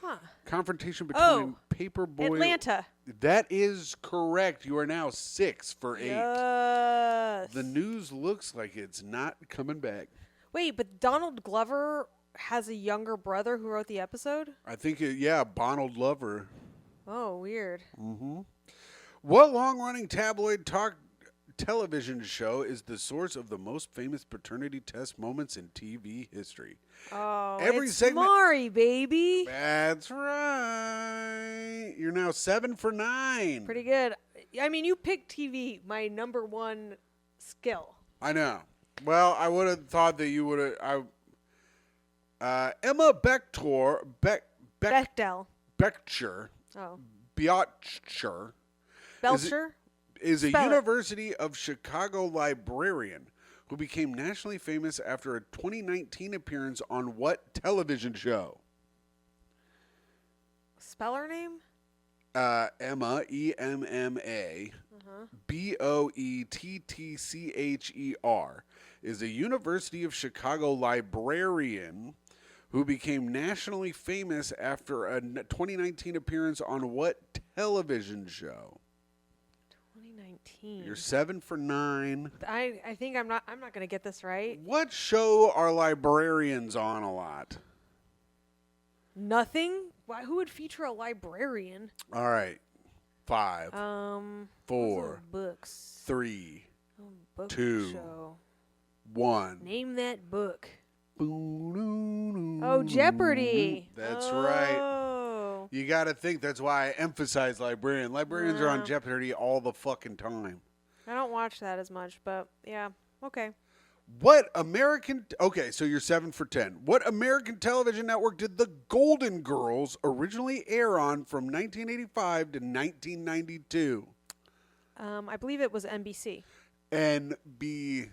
Speaker 2: Huh.
Speaker 1: Confrontation between Paperboy...
Speaker 2: Atlanta.
Speaker 1: That is correct. You are now 6 for 8.
Speaker 2: Yes.
Speaker 1: The news looks like it's not coming back.
Speaker 2: Wait, but Donald Glover has a younger brother who wrote the episode?
Speaker 1: I think, Bonald Lover.
Speaker 2: Oh, weird.
Speaker 1: Mm-hmm. What long-running tabloid talk television show is the source of the most famous paternity test moments in TV history?
Speaker 2: Oh,
Speaker 1: Every
Speaker 2: it's
Speaker 1: segment...
Speaker 2: Maury, baby.
Speaker 1: That's right. You're now 7 for 9.
Speaker 2: Pretty good. I mean, you picked TV, my number one skill.
Speaker 1: I know. Well, I would have thought that you would have... Emma Bechdel. Bechtcher.
Speaker 2: Oh.
Speaker 1: Biotcher.
Speaker 2: Belcher?
Speaker 1: Is a University of Chicago librarian who became nationally famous after a 2019 appearance on what television show?
Speaker 2: Spell her name?
Speaker 1: Emma, E-M-M-A, B-O-E-T-T-C-H-E-R, is a University of Chicago librarian who became nationally famous after a 2019 appearance on what television show?
Speaker 2: 2019.
Speaker 1: You're 7 for 9.
Speaker 2: I think I'm not going to get this right.
Speaker 1: What show are librarians on a lot?
Speaker 2: Nothing? Why, who would feature a librarian?
Speaker 1: All right. 5,
Speaker 2: What's
Speaker 1: 4,
Speaker 2: those books.
Speaker 1: 3,
Speaker 2: Book
Speaker 1: 2,
Speaker 2: show.
Speaker 1: 1.
Speaker 2: Name that book.
Speaker 1: Oh,
Speaker 2: Oh, Jeopardy.
Speaker 1: That's right.
Speaker 2: Oh.
Speaker 1: You got to think. That's why I emphasize librarian. Librarians are on Jeopardy all the fucking time.
Speaker 2: I don't watch that as much, but yeah. Okay.
Speaker 1: Okay, so you're 7 for 10. What American television network did The Golden Girls originally air on from 1985 to 1992?
Speaker 2: I believe it was NBC.
Speaker 1: NBC.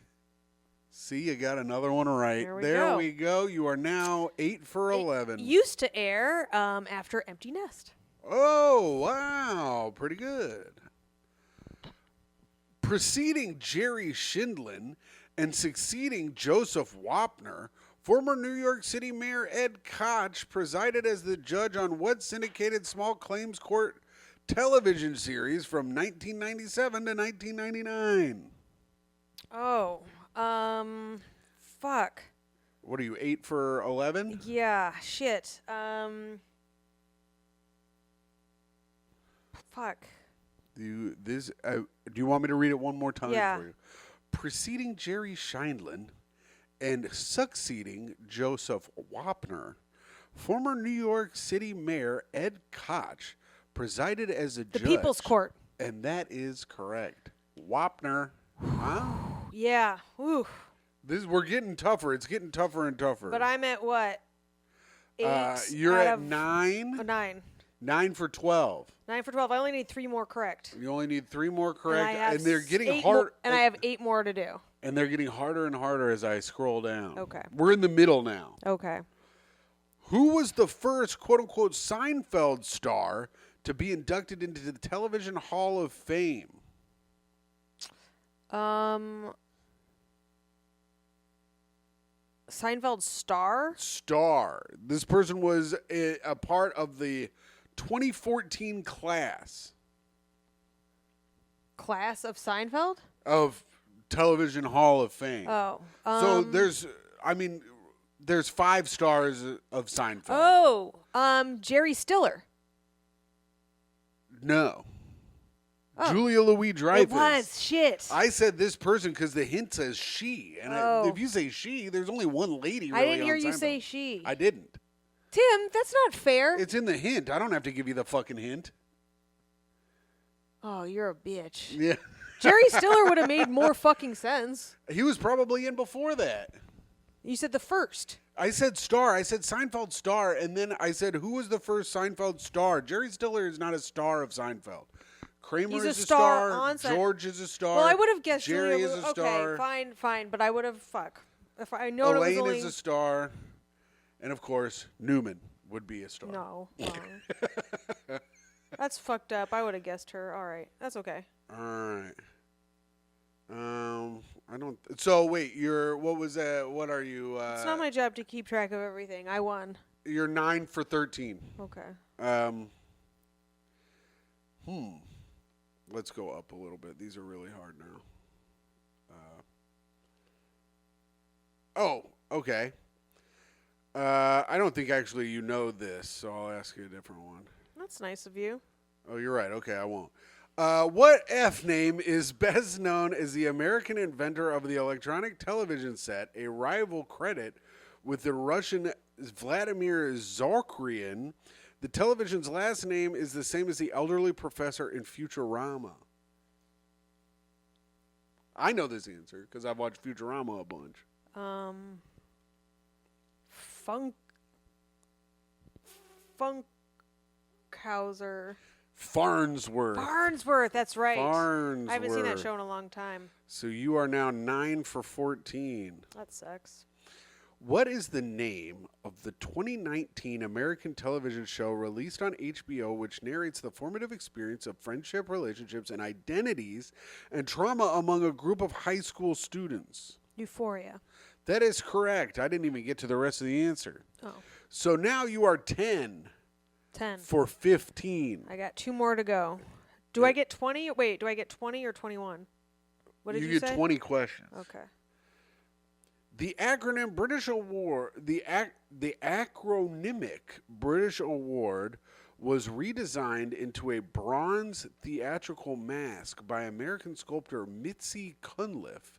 Speaker 1: You got another one right.
Speaker 2: There
Speaker 1: we go. You are now 8 for 11.
Speaker 2: It used to air after Empty Nest.
Speaker 1: Oh, wow. Pretty good. Preceding Jerry Shindlin and succeeding Joseph Wapner, former New York City Mayor Ed Koch presided as the judge on what syndicated small claims court television series from 1997 to 1999?
Speaker 2: Oh, fuck.
Speaker 1: What are you, 8 for 11?
Speaker 2: Yeah, shit. Fuck.
Speaker 1: Do you want me to read it one more time
Speaker 2: Yeah.
Speaker 1: for you? Preceding Jerry Shindlin and succeeding Joseph Wapner, former New York City Mayor Ed Koch presided as a
Speaker 2: The
Speaker 1: judge.
Speaker 2: People's Court.
Speaker 1: And that is correct. Wapner. Huh?
Speaker 2: Yeah. Ooh.
Speaker 1: We're getting tougher. It's getting tougher and tougher.
Speaker 2: But I'm at what? 8
Speaker 1: you're
Speaker 2: out
Speaker 1: at
Speaker 2: of
Speaker 1: 9.
Speaker 2: 9.
Speaker 1: 9 for 12.
Speaker 2: 9 for 12. I only need 3 more correct.
Speaker 1: You only need 3 more correct,
Speaker 2: And, I have
Speaker 1: and they're getting
Speaker 2: 8
Speaker 1: hard.
Speaker 2: and I have 8 more to do.
Speaker 1: And they're getting harder and harder as I scroll down.
Speaker 2: Okay.
Speaker 1: We're in the middle now.
Speaker 2: Okay.
Speaker 1: Who was the first quote-unquote Seinfeld star to be inducted into the Television Hall of Fame?
Speaker 2: Seinfeld star?
Speaker 1: Star. This person was a part of the 2014 class
Speaker 2: Of Seinfeld?
Speaker 1: of Television Hall of Fame.
Speaker 2: Oh.
Speaker 1: So there's 5 stars of Seinfeld.
Speaker 2: Oh. Jerry Stiller.
Speaker 1: No.
Speaker 2: Oh.
Speaker 1: Julia Louis-Dreyfus.
Speaker 2: It was. Shit.
Speaker 1: I said this person because the hint says she. And if you say she, there's only one lady really
Speaker 2: I didn't hear
Speaker 1: on
Speaker 2: you
Speaker 1: Seinfeld.
Speaker 2: say she.
Speaker 1: I didn't.
Speaker 2: Tim, that's not fair.
Speaker 1: It's in the hint. I don't have to give you the fucking hint.
Speaker 2: Oh, you're a bitch.
Speaker 1: Yeah.
Speaker 2: Jerry Stiller would have made more fucking sense.
Speaker 1: He was probably in before that.
Speaker 2: You said the first.
Speaker 1: I said star. I said Seinfeld star. And then I said, who was the first Seinfeld star? Jerry Stiller is not a star of Seinfeld. Kramer
Speaker 2: He's
Speaker 1: is
Speaker 2: a
Speaker 1: a
Speaker 2: star
Speaker 1: star.
Speaker 2: on
Speaker 1: George is a star.
Speaker 2: Well, I would have guessed
Speaker 1: Jerry
Speaker 2: Julia
Speaker 1: is a star.
Speaker 2: Okay, fine. But I would have, If I know it was
Speaker 1: Elaine
Speaker 2: only...
Speaker 1: is a star. And, of course, Newman would be a star.
Speaker 2: No, wrong. That's fucked up. I would have guessed her. All right. That's okay.
Speaker 1: All right. I don't... So, wait, what was that? What are you...
Speaker 2: It's not my job to keep track of everything. I won.
Speaker 1: You're 9 for 13.
Speaker 2: Okay.
Speaker 1: Let's go up a little bit. These are really hard now. Okay. I don't think actually you know this, so I'll ask you a different one.
Speaker 2: That's nice of you.
Speaker 1: Oh, you're right. Okay, I won't. What F name is best known as the American inventor of the electronic television set, a rival credit with the Russian Vladimir Zarkrian? The television's last name is the same as the elderly professor in Futurama. I know this answer because I've watched Futurama a bunch.
Speaker 2: Funkhauser.
Speaker 1: Farnsworth.
Speaker 2: That's right.
Speaker 1: Farnsworth.
Speaker 2: I haven't seen that show in a long time.
Speaker 1: So you are now 9 for 14.
Speaker 2: That sucks.
Speaker 1: What is the name of the 2019 American television show released on HBO which narrates the formative experience of friendship, relationships, and identities and trauma among a group of high school students?
Speaker 2: Euphoria.
Speaker 1: That is correct. I didn't even get to the rest of the answer.
Speaker 2: Oh.
Speaker 1: So now you are 10
Speaker 2: 10.
Speaker 1: for 15.
Speaker 2: I got 2 more to go. Do I get 20? Wait, do I get 20 or 21? What did you say?
Speaker 1: You get 20 questions.
Speaker 2: Okay.
Speaker 1: The acronym British Award, the acronymic British Award was redesigned into a bronze theatrical mask by American sculptor Mitzi Cunliffe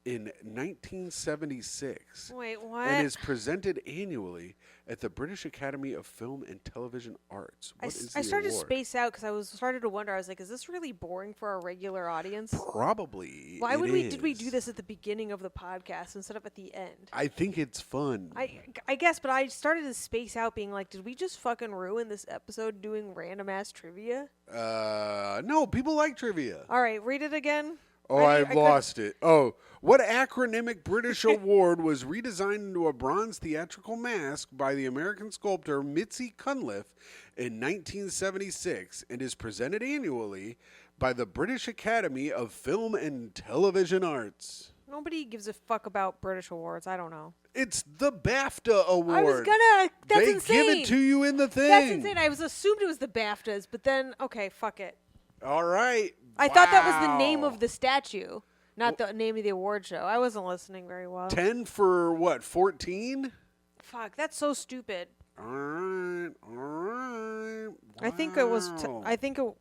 Speaker 1: in 1976.
Speaker 2: Wait, what?
Speaker 1: And is presented annually at the British Academy of Film and Television Arts.
Speaker 2: I started to space out because I started to wonder. I was like, is this really boring for our regular audience?
Speaker 1: Probably.
Speaker 2: Why did we do this at the beginning of the podcast instead of at the end?
Speaker 1: I think it's fun.
Speaker 2: I guess, but I started to space out being like, did we just fucking ruin this episode doing random ass trivia?
Speaker 1: No, people like trivia.
Speaker 2: All right, read it again.
Speaker 1: Oh, I've lost it. Oh, what acronymic British award was redesigned into a bronze theatrical mask by the American sculptor Mitzi Cunliffe in 1976 and is presented annually by the British Academy of Film and Television Arts?
Speaker 2: Nobody gives a fuck about British awards. I don't know.
Speaker 1: It's the BAFTA award.
Speaker 2: I was gonna. That's
Speaker 1: they
Speaker 2: insane.
Speaker 1: give it to you in the thing.
Speaker 2: That's insane. I was assumed it was the BAFTAs, but then okay, fuck it.
Speaker 1: All right.
Speaker 2: I thought that was the name of the statue, not the name of the award show. I wasn't listening very well.
Speaker 1: 10 for what, 14?
Speaker 2: Fuck, that's so stupid.
Speaker 1: All right. Wow.
Speaker 2: I think it was.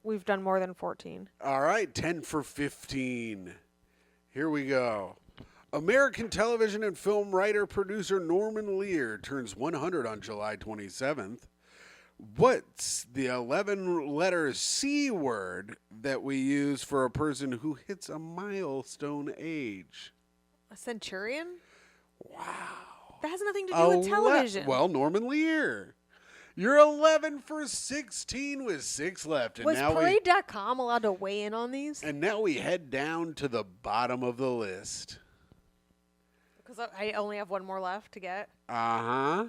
Speaker 2: We've done more than 14.
Speaker 1: All right, 10 for 15. Here we go. American television and film writer producer Norman Lear turns 100 on July 27th. What's the 11-letter C word that we use for a person who hits a milestone age?
Speaker 2: A centurion?
Speaker 1: Wow.
Speaker 2: That has nothing to do with television.
Speaker 1: Well, Norman Lear. You're 11 for 16 with 6 left. And
Speaker 2: was
Speaker 1: now
Speaker 2: Parade.com allowed to weigh in on these?
Speaker 1: And now we head down to the bottom of the list.
Speaker 2: Because I only have one more left to get.
Speaker 1: Uh-huh.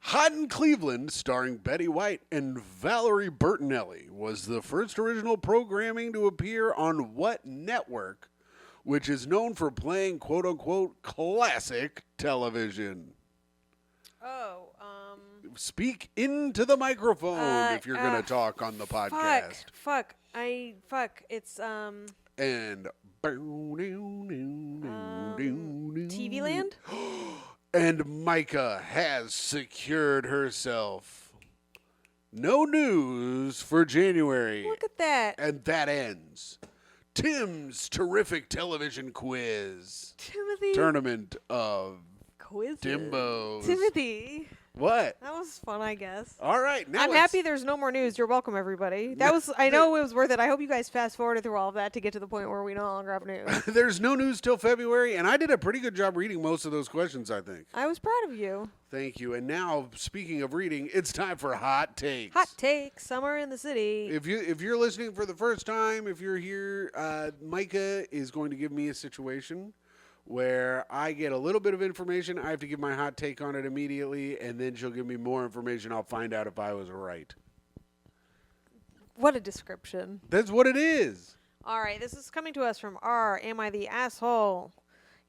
Speaker 1: Hot in Cleveland, starring Betty White and Valerie Bertinelli, was the first original programming to appear on what network, which is known for playing quote-unquote classic television?
Speaker 2: Oh,
Speaker 1: Speak into the microphone if you're going to talk on the podcast.
Speaker 2: Fuck. It's,
Speaker 1: And
Speaker 2: TV Land?
Speaker 1: And Myka has secured herself. No news for January.
Speaker 2: Look at that.
Speaker 1: And that ends Tim's terrific television quiz.
Speaker 2: Timothy.
Speaker 1: Tournament of
Speaker 2: Quizzes.
Speaker 1: Timbos.
Speaker 2: Timothy.
Speaker 1: What?
Speaker 2: That was fun, I guess.
Speaker 1: All right. Now
Speaker 2: I'm happy there's no more news. You're welcome, everybody. I know it was worth it. I hope you guys fast forwarded through all of that to get to the point where we no longer have news.
Speaker 1: There's no news till February, and I did a pretty good job reading most of those questions, I think.
Speaker 2: I was proud of you.
Speaker 1: Thank you. And now, speaking of reading, it's time for Hot Takes.
Speaker 2: Hot Takes, Summer in the City.
Speaker 1: If you're listening for the first time, if you're here, Myka is going to give me a situation where I get a little bit of information. I have to give my hot take on it immediately, and then she'll give me more information. I'll find out if I was right.
Speaker 2: What a description.
Speaker 1: That's what it is.
Speaker 2: All right, this is coming to us from R. Am I the asshole?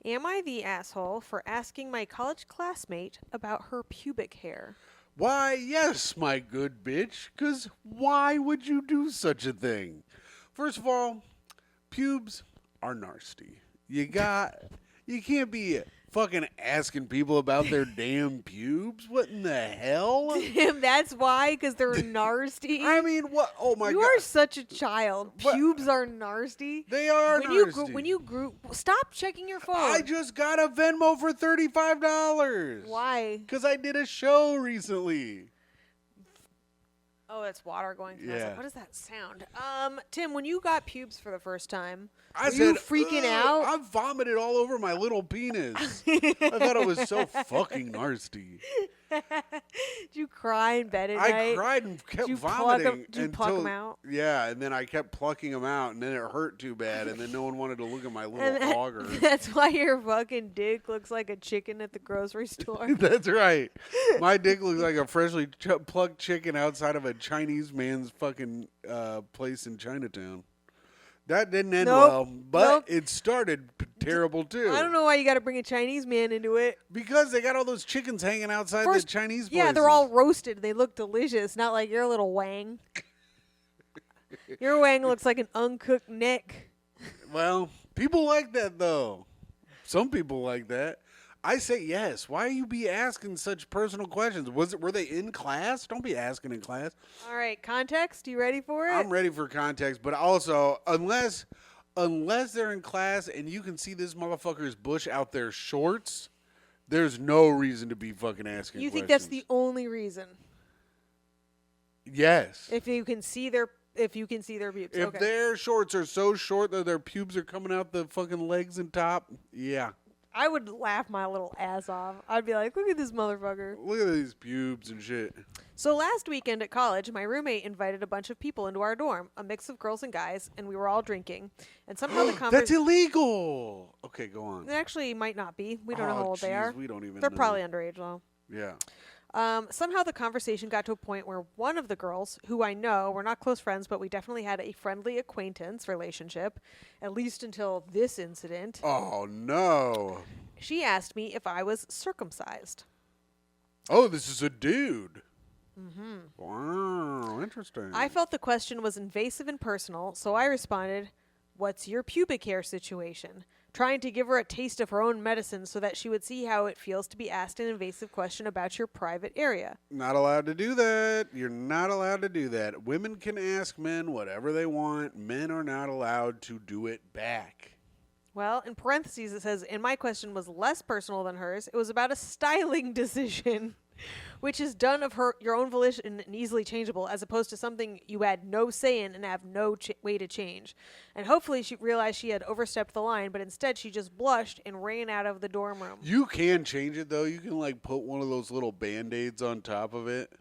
Speaker 2: Am I the asshole for asking my college classmate about her pubic hair?
Speaker 1: Why, yes, my good bitch, because why would you do such a thing? First of all, pubes are nasty. You can't be fucking asking people about their damn pubes. What in the hell?
Speaker 2: Tim, that's why, because they're nasty.
Speaker 1: I mean, what? Oh my God!
Speaker 2: You are such a child.
Speaker 1: What?
Speaker 2: Pubes are nasty.
Speaker 1: They are nasty.
Speaker 2: When you grew, stop checking your phone.
Speaker 1: I just got a Venmo for $35.
Speaker 2: Why?
Speaker 1: Because I did a show recently.
Speaker 2: Oh, that's water going through.
Speaker 1: Yeah.
Speaker 2: What does that sound? Tim, when you got pubes for the first time,
Speaker 1: I
Speaker 2: were
Speaker 1: said,
Speaker 2: you freaking out?
Speaker 1: I vomited all over my little penis. I thought it was so fucking nasty.
Speaker 2: Did you cry in bed at night?
Speaker 1: I cried and kept vomiting.
Speaker 2: Did you pluck them out?
Speaker 1: Yeah, and then I kept plucking them out, and then it hurt too bad, and then no one wanted to look at my little auger.
Speaker 2: That's why your fucking dick looks like a chicken at the grocery store.
Speaker 1: That's right. My dick looks like a freshly plucked chicken outside of a Chinese man's fucking place in Chinatown. That didn't end
Speaker 2: Nope.
Speaker 1: well, but
Speaker 2: Nope.
Speaker 1: it started terrible too.
Speaker 2: I don't know why you got to bring a Chinese man into it.
Speaker 1: Because they got all those chickens hanging outside
Speaker 2: First-
Speaker 1: the Chinese places.
Speaker 2: Yeah, they're all roasted. They look delicious. Not like your little wang. Your wang looks like an uncooked neck.
Speaker 1: Well, people like that though. Some people like that. I say yes. Why you be asking such personal questions? Were they in class? Don't be asking in class.
Speaker 2: All right, context. You ready for it?
Speaker 1: I'm ready for context, but also unless they're in class and you can see this motherfucker's bush out their shorts, there's no reason to be fucking asking.
Speaker 2: You think
Speaker 1: questions.
Speaker 2: that's the only reason?
Speaker 1: Yes.
Speaker 2: If you can see their pubes.
Speaker 1: If
Speaker 2: Okay.
Speaker 1: their shorts are so short that their pubes are coming out the fucking legs and top, yeah.
Speaker 2: I would laugh my little ass off. I'd be like, look at this motherfucker.
Speaker 1: Look at these pubes and shit.
Speaker 2: So last weekend at college, my roommate invited a bunch of people into our dorm, a mix of girls and guys, and we were all drinking. And somehow the
Speaker 1: That's
Speaker 2: conversation...
Speaker 1: illegal. Okay, go on.
Speaker 2: It actually might not be. We don't know how old they
Speaker 1: jeez,
Speaker 2: are.
Speaker 1: We don't even
Speaker 2: They're
Speaker 1: know.
Speaker 2: probably underage, though.
Speaker 1: Yeah.
Speaker 2: Somehow the conversation got to a point where one of the girls, who I know, we're not close friends, but we definitely had a friendly acquaintance relationship, at least until this incident.
Speaker 1: Oh, no.
Speaker 2: She asked me if I was circumcised.
Speaker 1: Oh, this is a dude. Mm-hmm. Wow, interesting.
Speaker 2: I felt the question was invasive and personal, so I responded, "What's your pubic hair situation?" Trying to give her a taste of her own medicine so that she would see how it feels to be asked an invasive question about your private area.
Speaker 1: Not allowed to do that. You're not allowed to do that. Women can ask men whatever they want. Men are not allowed to do it back.
Speaker 2: Well, in parentheses it says, and my question was less personal than hers. It was about a styling decision, which is done of your own volition and easily changeable, as opposed to something you had no say in and have no way to change. And hopefully she realized she had overstepped the line, but instead she just blushed and ran out of the dorm room.
Speaker 1: You can change it, though. You can, like, put one of those little Band-Aids on top of it.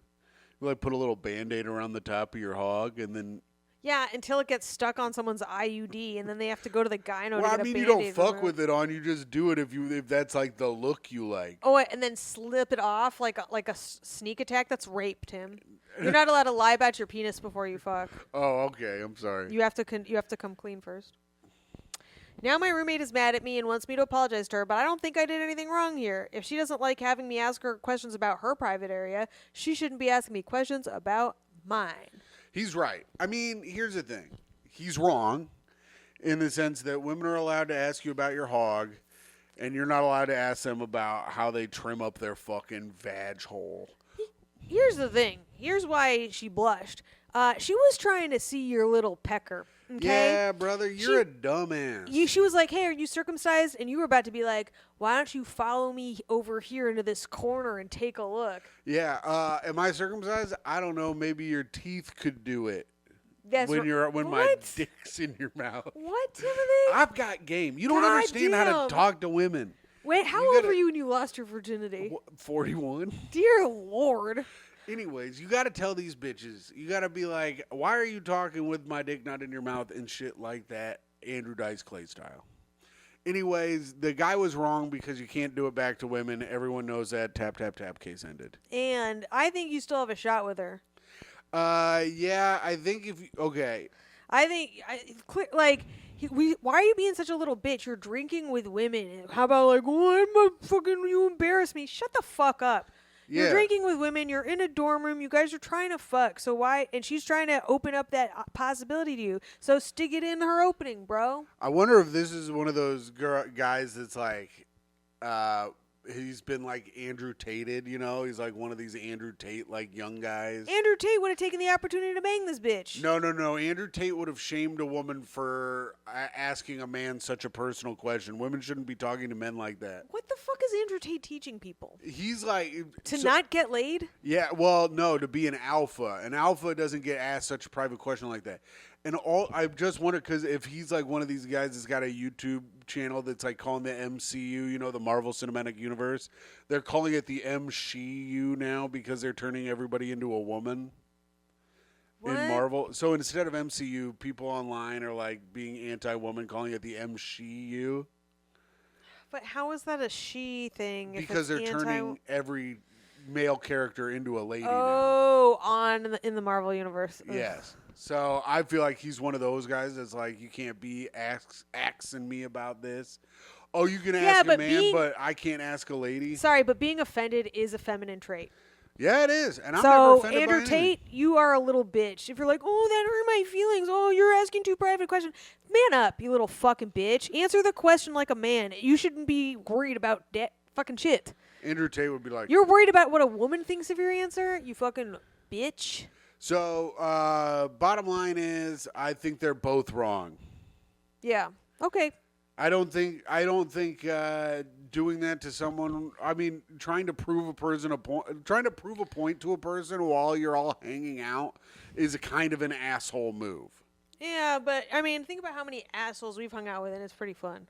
Speaker 1: You, like, put a little Band-Aid around the top of your hog, and then...
Speaker 2: Yeah, until it gets stuck on someone's IUD, and then they have to go to the gyno to
Speaker 1: Well,
Speaker 2: get
Speaker 1: I
Speaker 2: a
Speaker 1: mean, you
Speaker 2: Band-Aid
Speaker 1: don't fuck
Speaker 2: removed.
Speaker 1: with it on. You just do it if that's, like, the look you like.
Speaker 2: Oh, and then slip it off like a sneak attack. That's rape, Tim. You're not allowed to lie about your penis before you fuck.
Speaker 1: Oh, okay. I'm sorry.
Speaker 2: You have to come clean first. Now my roommate is mad at me and wants me to apologize to her, but I don't think I did anything wrong here. If she doesn't like having me ask her questions about her private area, she shouldn't be asking me questions about mine.
Speaker 1: He's right. I mean, here's the thing. He's wrong in the sense that women are allowed to ask you about your hog, and you're not allowed to ask them about how they trim up their fucking vag hole.
Speaker 2: Here's the thing. Here's why she blushed. She was trying to see your little pecker. Okay?
Speaker 1: Yeah, brother, you're a dumbass.
Speaker 2: She was like, "Hey, are you circumcised?" And you were about to be like, "Why don't you follow me over here into this corner and take a look?"
Speaker 1: Yeah, am I circumcised? I don't know. Maybe your teeth could do it
Speaker 2: That's
Speaker 1: when my
Speaker 2: What?
Speaker 1: dick's in your mouth.
Speaker 2: What, Timothy?
Speaker 1: I've got game. You don't
Speaker 2: God
Speaker 1: understand how
Speaker 2: damn.
Speaker 1: to talk to women.
Speaker 2: Wait, how
Speaker 1: you
Speaker 2: old
Speaker 1: gotta-
Speaker 2: were you when you lost your virginity?
Speaker 1: 41.
Speaker 2: Dear Lord.
Speaker 1: Anyways, you got to tell these bitches. You got to be like, why are you talking with my dick not in your mouth and shit like that, Andrew Dice Clay style. Anyways, the guy was wrong because you can't do it back to women. Everyone knows that. Tap, tap, tap. Case ended.
Speaker 2: And I think you still have a shot with her.
Speaker 1: Yeah, I think if you, okay.
Speaker 2: I think, why are you being such a little bitch? You're drinking with women. How about like, you embarrass me? Shut the fuck up. You're
Speaker 1: Yeah.
Speaker 2: drinking with women. You're in a dorm room. You guys are trying to fuck. So why? And she's trying to open up that possibility to you. So stick it in her opening, bro.
Speaker 1: I wonder if this is one of those guys that's like, he's been like Andrew Tated, you know? He's like one of these Andrew Tate, like young guys.
Speaker 2: Andrew Tate would have taken the opportunity to bang this bitch.
Speaker 1: No. Andrew Tate would have shamed a woman for asking a man such a personal question. Women shouldn't be talking to men like that.
Speaker 2: What the fuck is Andrew Tate teaching people?
Speaker 1: He's like...
Speaker 2: To not get laid?
Speaker 1: Yeah, well, no, to be an alpha. An alpha doesn't get asked such a private question like that. And I just wonder, because if he's like one of these guys that's got a YouTube channel that's like calling the MCU, you know, the Marvel Cinematic Universe, they're calling it the MCU now because they're turning everybody into a woman
Speaker 2: What?
Speaker 1: in Marvel. So instead of MCU, people online are like being anti-woman, calling it the MCU
Speaker 2: But how is that a she thing? if
Speaker 1: because
Speaker 2: it's
Speaker 1: they're turning every male character into a lady now.
Speaker 2: Oh, in the Marvel universe. Ugh.
Speaker 1: Yes. So I feel like he's one of those guys that's like, you can't be asking me about this. Oh, you can ask a man, but I can't ask a lady.
Speaker 2: Sorry, but being offended is a feminine trait.
Speaker 1: Yeah, it is. And I'm
Speaker 2: so,
Speaker 1: never offended
Speaker 2: Andrew
Speaker 1: by
Speaker 2: Tate, you are a little bitch. If you're like, oh, that hurt my feelings. Oh, you're asking too private a question. Man up, you little fucking bitch. Answer the question like a man. You shouldn't be worried about that fucking shit.
Speaker 1: Andrew Tate would be like,
Speaker 2: you're worried about what a woman thinks of your answer? You fucking bitch.
Speaker 1: So, bottom line is, I think they're both wrong.
Speaker 2: Yeah. Okay.
Speaker 1: I don't think doing that to someone. I mean, trying to prove a point to a person while you're all hanging out is a kind of an asshole move.
Speaker 2: Yeah, but I mean, think about how many assholes we've hung out with, and it's pretty fun.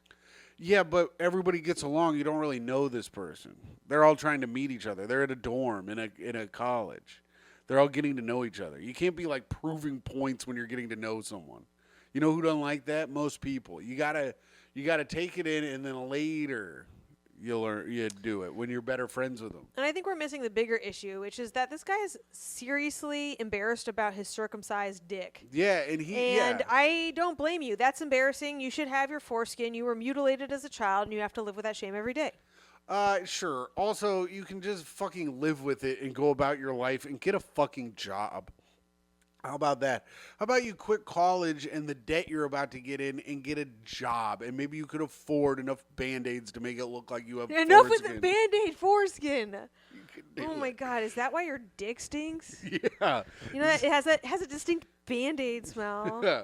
Speaker 1: Yeah, but everybody gets along. You don't really know this person. They're all trying to meet each other. They're at a dorm in a college. They're all getting to know each other. You can't be like proving points when you're getting to know someone. You know who doesn't like that? Most people. You gotta take it in, and then later you do it when you're better friends with them.
Speaker 2: And I think we're missing the bigger issue, which is that this guy is seriously embarrassed about his circumcised dick.
Speaker 1: Yeah, and
Speaker 2: I don't blame you. That's embarrassing. You should have your foreskin. You were mutilated as a child, and you have to live with that shame every day.
Speaker 1: Sure. Also, you can just fucking live with it and go about your life and get a fucking job. How about that? How about you quit college and the debt you're about to get in and get a job, and maybe you could afford enough Band-Aids to make it look like you have
Speaker 2: enough
Speaker 1: foreskin.
Speaker 2: with the Band-Aid foreskin. Oh my God, is that why your dick stinks?
Speaker 1: Yeah.
Speaker 2: You know, it has a distinct Band-Aid smell.
Speaker 1: Yeah.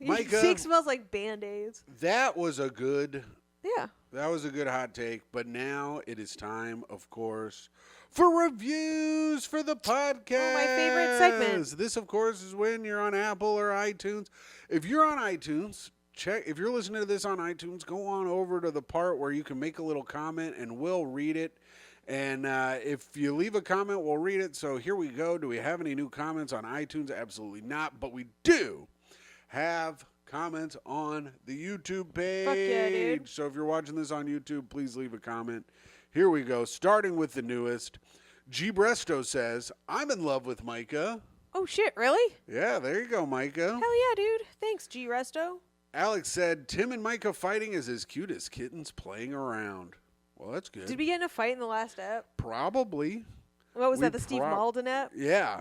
Speaker 2: Your dick smells like Band-Aids.
Speaker 1: That was a good hot take, but now it is time, of course, for reviews for the podcast.
Speaker 2: Oh, my favorite segment.
Speaker 1: This, of course, is when you're on Apple or iTunes. If you're on iTunes, if you're listening to this on iTunes, go on over to the part where you can make a little comment, and we'll read it. And if you leave a comment, we'll read it. So here we go. Do we have any new comments on iTunes? Absolutely not. But we do have comments on the YouTube page.
Speaker 2: Fuck yeah, dude.
Speaker 1: So if you're watching this on YouTube, please leave a comment. Here we go. Starting with the newest. G. Bresto says, I'm in love with Myka.
Speaker 2: Oh, shit, really?
Speaker 1: Yeah, there you go, Myka.
Speaker 2: Hell yeah, dude. Thanks, G. Resto.
Speaker 1: Alex said, Tim and Myka fighting is as cute as kittens playing around. Well, that's good.
Speaker 2: Did we get in a fight in the last ep?
Speaker 1: Probably.
Speaker 2: What was that, the Steve Malden ep?
Speaker 1: Yeah.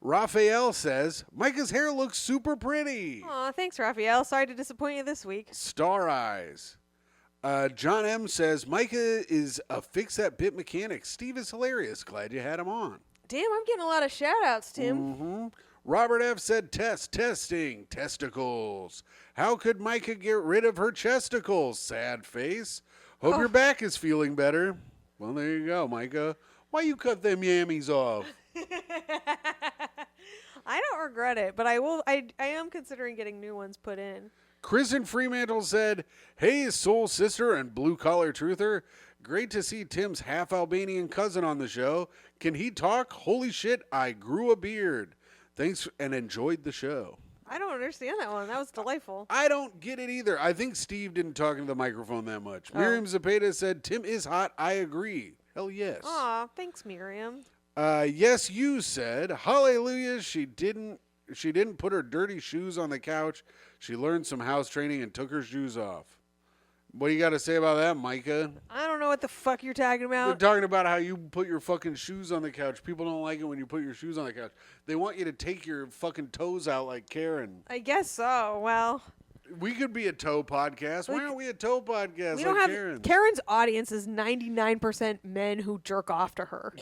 Speaker 1: Raphael says, Myka's hair looks super pretty.
Speaker 2: Aw, thanks, Raphael. Sorry to disappoint you this week.
Speaker 1: Star Eyes. John M. says, Myka is a fix-that-bit mechanic. Steve is hilarious. Glad you had him on.
Speaker 2: Damn, I'm getting a lot of shout-outs, Tim.
Speaker 1: Mm-hmm. Robert F. said, testing, testicles. How could Myka get rid of her chesticles? Sad face. Hope your back is feeling better. Well, there you go, Myka. Why you cut them yammies off?
Speaker 2: I don't regret it, but I am considering getting new ones put in.
Speaker 1: Kristen Fremantle said, hey, soul sister and blue-collar truther. Great to see Tim's half-Albanian cousin on the show. Can he talk? Holy shit, I grew a beard. Thanks and enjoyed the show.
Speaker 2: I don't understand that one. That was delightful.
Speaker 1: I don't get it either. I think Steve didn't talk into the microphone that much. Oh. Miriam Zapata said, Tim is hot. I agree. Hell yes.
Speaker 2: Aw, thanks, Miriam.
Speaker 1: Yes, you said, hallelujah, she didn't put her dirty shoes on the couch. She learned some house training and took her shoes off. What do you got to say about that, Myka?
Speaker 2: I don't know what the fuck you're talking about.
Speaker 1: We're talking about how you put your fucking shoes on the couch. People don't like it when you put your shoes on the couch. They want you to take your fucking toes out like Karen.
Speaker 2: I guess so. Well,
Speaker 1: we could be a toe podcast. Why aren't we a toe podcast
Speaker 2: we
Speaker 1: like
Speaker 2: don't have
Speaker 1: Karen's?
Speaker 2: Karen's audience is 99% men who jerk off to her.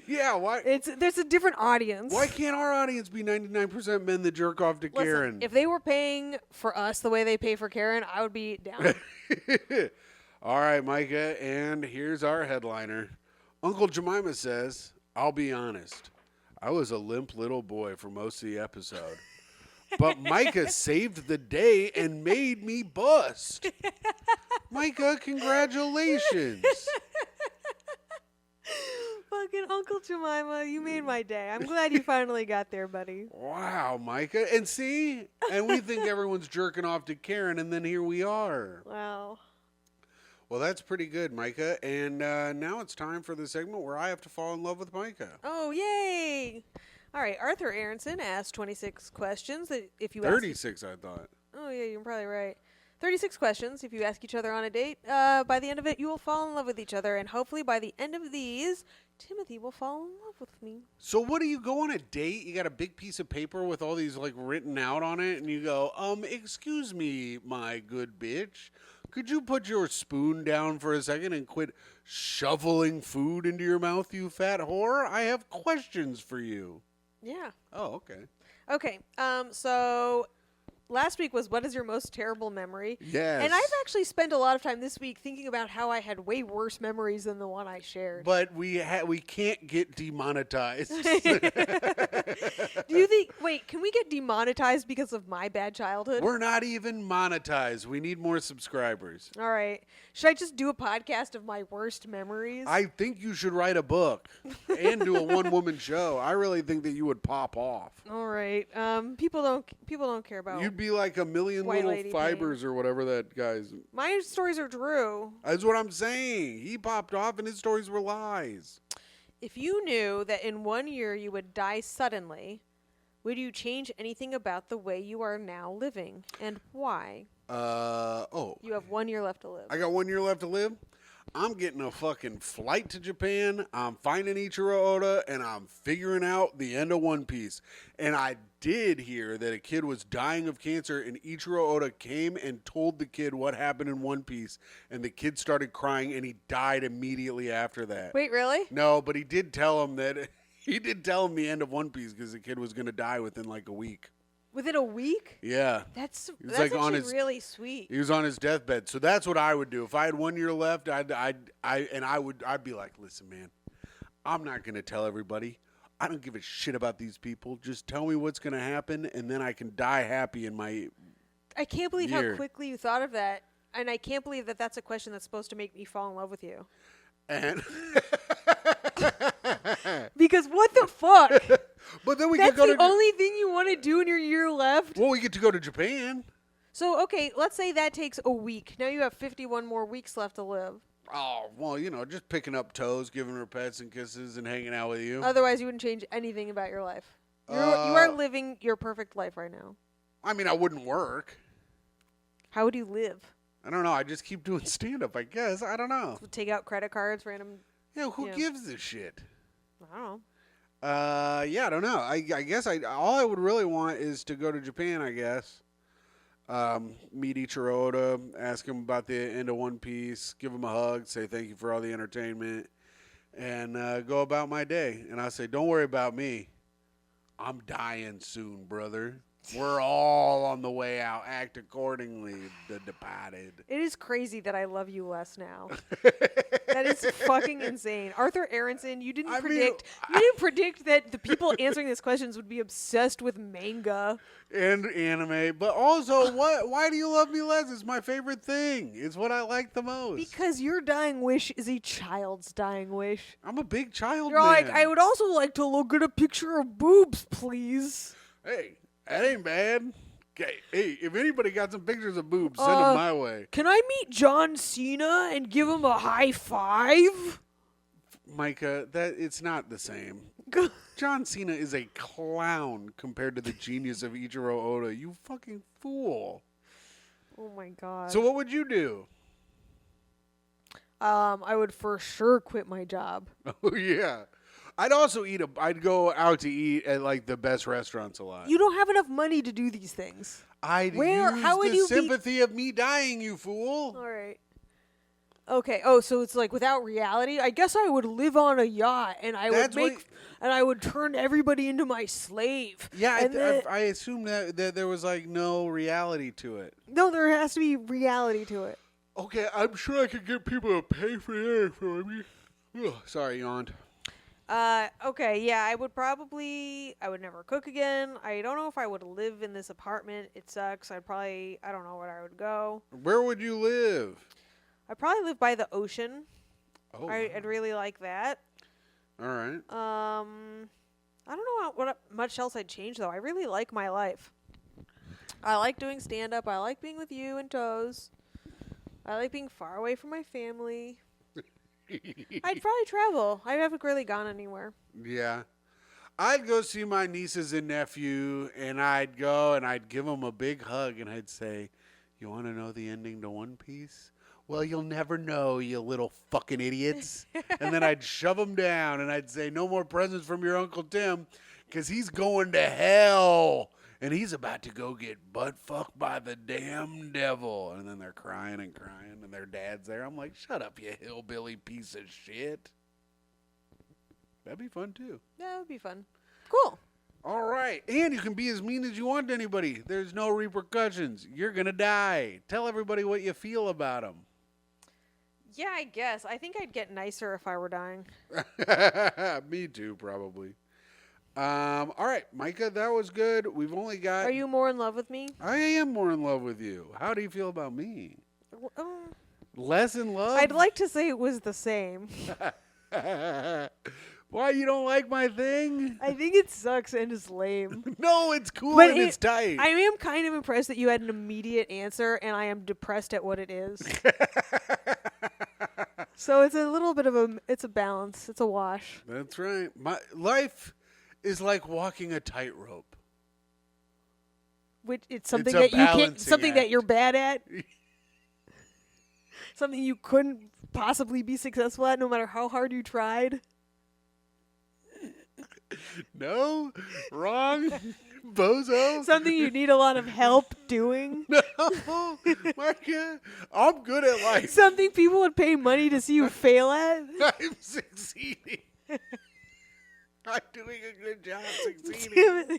Speaker 1: Yeah, why?
Speaker 2: There's a different audience.
Speaker 1: Why can't our audience be 99% men that jerk off to Karen?
Speaker 2: If they were paying for us the way they pay for Karen, I would be down.
Speaker 1: All right, Myka, and here's our headliner. Uncle Jemima says, I'll be honest. I was a limp little boy for most of the episode. But Myka saved the day and made me bust. Myka, congratulations.
Speaker 2: Fucking Uncle Jemima, you made my day. I'm glad you finally got there, buddy.
Speaker 1: Wow, Myka. And see? And we think everyone's jerking off to Karen, and then here we are.
Speaker 2: Wow.
Speaker 1: Well, that's pretty good, Micah. And now it's time for the segment where I have to fall in love with Micah.
Speaker 2: Oh, yay! All right, Arthur Aronson asked 26 questions that if you ask...
Speaker 1: 36, I thought.
Speaker 2: Oh, yeah, you're probably right. 36 questions. If you ask each other on a date, by the end of it, you will fall in love with each other. And hopefully by the end of these, Timothy will fall in love with me.
Speaker 1: So what do you go on a date? You got a big piece of paper with all these like written out on it, and you go, excuse me, my good bitch. Could you put your spoon down for a second and quit shoveling food into your mouth, you fat whore? I have questions for you.
Speaker 2: Yeah.
Speaker 1: Oh, okay.
Speaker 2: Okay, so... Last week was what is your most terrible memory?
Speaker 1: Yes.
Speaker 2: And I've actually spent a lot of time this week thinking about how I had way worse memories than the one I shared.
Speaker 1: But we can't get demonetized.
Speaker 2: Do you think, wait, can we get demonetized because of my bad childhood?
Speaker 1: We're not even monetized. We need more subscribers.
Speaker 2: All right. Should I just do a podcast of my worst memories?
Speaker 1: I think you should write a book and do a one-woman show. I really think that you would pop off.
Speaker 2: All right. People don't care about.
Speaker 1: You'd be like a million
Speaker 2: White
Speaker 1: little
Speaker 2: lady
Speaker 1: fibers or whatever that guy's.
Speaker 2: My stories are true.
Speaker 1: That's what I'm saying. He popped off and his stories were lies.
Speaker 2: If you knew that in 1 year you would die suddenly, would you change anything about the way you are now living, and why? You have 1 year left to live.
Speaker 1: I got 1 year left to live. I'm getting a fucking flight to Japan. I'm finding Ichiro Oda, and I'm figuring out the end of One Piece. And I did hear that a kid was dying of cancer, and Ichiro Oda came and told the kid what happened in One Piece, and the kid started crying, and he died immediately after that.
Speaker 2: Wait, really?
Speaker 1: No, but he did tell him that he did tell him the end of One Piece because the kid was going to die within like a week.
Speaker 2: Within a week?
Speaker 1: Yeah.
Speaker 2: That's
Speaker 1: like on
Speaker 2: actually
Speaker 1: his,
Speaker 2: really sweet.
Speaker 1: He was on his deathbed. So that's what I would do. If I had 1 year left, I'd be like, listen, man, I'm not going to tell everybody. I don't give a shit about these people. Just tell me what's going to happen, and then I can die happy in my
Speaker 2: I can't believe
Speaker 1: year.
Speaker 2: how quickly you thought of that. And I can't believe that that's a question that's supposed to make me fall in love with you.
Speaker 1: And
Speaker 2: because what the fuck?
Speaker 1: But then we
Speaker 2: That's
Speaker 1: could go
Speaker 2: the
Speaker 1: to
Speaker 2: only thing you want to do in your year left?
Speaker 1: Well, we get to go to Japan.
Speaker 2: So, okay, let's say that takes a week. Now you have 51 more weeks left to live.
Speaker 1: Oh, well, just picking up toes, giving her pets and kisses, and hanging out with you.
Speaker 2: Otherwise, you wouldn't change anything about your life. You are living your perfect life right now.
Speaker 1: I mean, I wouldn't work.
Speaker 2: How would you live?
Speaker 1: I don't know. I just keep doing stand-up, I guess. I don't know.
Speaker 2: Take out credit cards, random...
Speaker 1: Yeah, who gives a shit?
Speaker 2: I don't know.
Speaker 1: Yeah, I don't know. I guess all I would really want is to go to Japan, I guess. Meet Ichiro Oda, ask him about the end of One Piece, give him a hug, say thank you for all the entertainment, and go about my day. And I say, don't worry about me. I'm dying soon, brother. We're all on the way out. Act accordingly, the departed.
Speaker 2: It is crazy that I love you less now. That is fucking insane. Arthur Aronson, you didn't predict that the people answering these questions would be obsessed with manga
Speaker 1: and anime. But also, why do you love me less? It's my favorite thing. It's what I like the most.
Speaker 2: Because your dying wish is a child's dying wish.
Speaker 1: I'm a big child
Speaker 2: You're
Speaker 1: man.
Speaker 2: like, I would also like to look at a picture of boobs, please.
Speaker 1: Hey, that ain't bad. Okay, hey, if anybody got some pictures of boobs, send them my way.
Speaker 2: Can I meet John Cena and give him a high five?
Speaker 1: Micah, it's not the same. John Cena is a clown compared to the genius of Ichiro Oda. You fucking fool.
Speaker 2: Oh my god.
Speaker 1: So what would you do?
Speaker 2: I would for sure quit my job.
Speaker 1: Oh yeah. I'd also I'd go out to eat at like the best restaurants a lot.
Speaker 2: You don't have enough money to do these things.
Speaker 1: I'd use the sympathy of me dying, you fool.
Speaker 2: All right. Okay. Oh, so it's like without reality. I guess I would live on a yacht, and I would turn everybody into my slave.
Speaker 1: Yeah, I assume that there was like no reality to it.
Speaker 2: No, there has to be reality to it.
Speaker 1: Okay, I'm sure I could get people to pay for that for me. Ugh, sorry, yawned.
Speaker 2: Okay, yeah, I would never cook again. I don't know if I would live in this apartment. It sucks. I don't know where I would go.
Speaker 1: Where would you live?
Speaker 2: I'd probably live by the ocean.
Speaker 1: Oh.
Speaker 2: I'd really like that.
Speaker 1: All right.
Speaker 2: I don't know what much else I'd change, though. I really like my life. I like doing stand-up. I like being with you and Toes. I like being far away from my family. I'd probably travel. I haven't really gone anywhere.
Speaker 1: Yeah. I'd go see my nieces and nephew, and I'd go and I'd give them a big hug, and I'd say, "You want to know the ending to One Piece? Well, you'll never know, you little fucking idiots." And then I'd shove them down, and I'd say, "No more presents from your Uncle Tim, because he's going to hell, and he's about to go get butt fucked by the damn devil." And then they're crying, and their dad's there. I'm like, "Shut up, you hillbilly piece of shit." That'd be fun, too.
Speaker 2: Yeah, that would be fun. Cool.
Speaker 1: All right. And you can be as mean as you want to anybody. There's no repercussions. You're going to die. Tell everybody what you feel about them.
Speaker 2: Yeah, I guess. I think I'd get nicer if I were dying.
Speaker 1: Me too, probably. All right, Myka, that was good. We've only got...
Speaker 2: Are you more in love with me?
Speaker 1: I am more in love with you. How do you feel about me?
Speaker 2: Um,
Speaker 1: Less in love?
Speaker 2: I'd like to say it was the same.
Speaker 1: Why, you don't like my thing?
Speaker 2: I think it sucks and is lame.
Speaker 1: No, it's cool
Speaker 2: But
Speaker 1: and it's tight.
Speaker 2: I am kind of impressed that you had an immediate answer, and I am depressed at what it is. So it's a little bit of it's a balance. It's a wash.
Speaker 1: That's right. My life is like walking a tightrope.
Speaker 2: Which it's something
Speaker 1: a
Speaker 2: that you can't,
Speaker 1: balancing
Speaker 2: something that
Speaker 1: act.
Speaker 2: you're bad at. Something you couldn't possibly be successful at, no matter how hard you tried.
Speaker 1: No, wrong, bozo.
Speaker 2: Something you need a lot of help doing.
Speaker 1: No, Myka, I'm good at life.
Speaker 2: Something people would pay money to see you fail at.
Speaker 1: I'm succeeding. I'm doing a good job succeeding.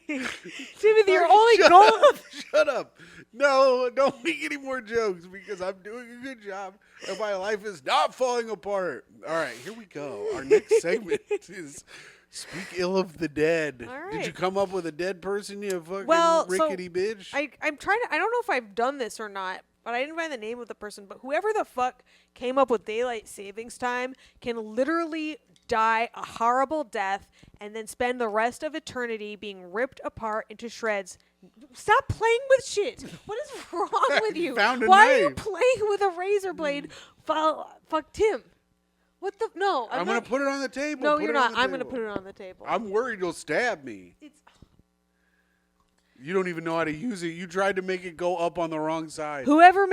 Speaker 2: Timothy, your only goal.
Speaker 1: Shut up. No, don't make any more jokes because I'm doing a good job and my life is not falling apart. All right, here we go. Our next segment is Speak Ill of the Dead.
Speaker 2: All right.
Speaker 1: Did you come up with a dead person, you fucking rickety bitch?
Speaker 2: I'm trying to. I don't know if I've done this or not, but I didn't find the name of the person. But whoever the fuck came up with daylight savings time can literally die a horrible death and then spend the rest of eternity being ripped apart into shreds. Stop playing with shit. What is wrong with you?
Speaker 1: Found a
Speaker 2: Why are you
Speaker 1: knife.
Speaker 2: playing with a razor blade? Fuck Tim. What the? No,
Speaker 1: I'm going to put it on the table.
Speaker 2: No,
Speaker 1: Put
Speaker 2: you're
Speaker 1: it on
Speaker 2: not.
Speaker 1: the
Speaker 2: I'm going to
Speaker 1: table.
Speaker 2: put it on the table.
Speaker 1: I'm worried you'll stab me.
Speaker 2: It's
Speaker 1: You don't even know how to use it. You tried to make it go up on the wrong side.
Speaker 2: Whoever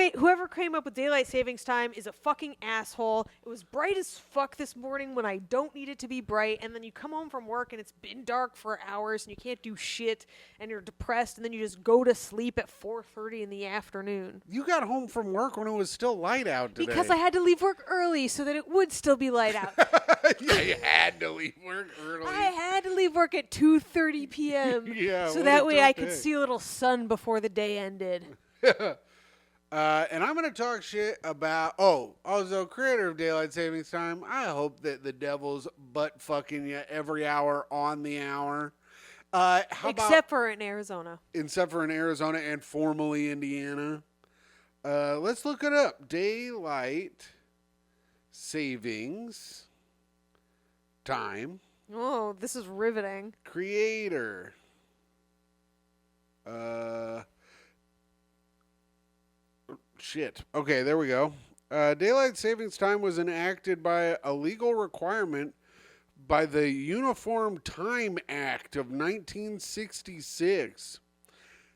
Speaker 2: came up with daylight savings time is a fucking asshole. It was bright as fuck this morning when I don't need it to be bright, and then you come home from work and it's been dark for hours and you can't do shit and you're depressed, and then you just go to sleep at 4:30 in the afternoon.
Speaker 1: You got home from work when it was still light out today.
Speaker 2: Because I had to leave work early so that it would still be light out.
Speaker 1: Yeah, you had to leave work early.
Speaker 2: I had to leave work at 2:30 p.m.
Speaker 1: Yeah,
Speaker 2: so
Speaker 1: what
Speaker 2: that
Speaker 1: a
Speaker 2: way
Speaker 1: tough
Speaker 2: I could
Speaker 1: day.
Speaker 2: see a little sun before the day ended.
Speaker 1: And I'm going to talk shit about... Oh, also, creator of Daylight Savings Time, I hope that the devil's butt fucking you every hour on the hour.
Speaker 2: Except for in Arizona.
Speaker 1: Except for in Arizona and formerly Indiana. Let's look it up. Daylight Savings Time.
Speaker 2: Oh, this is riveting.
Speaker 1: Creator. Shit. Okay, there we go. Daylight Savings Time was enacted by a legal requirement by the Uniform Time Act of 1966.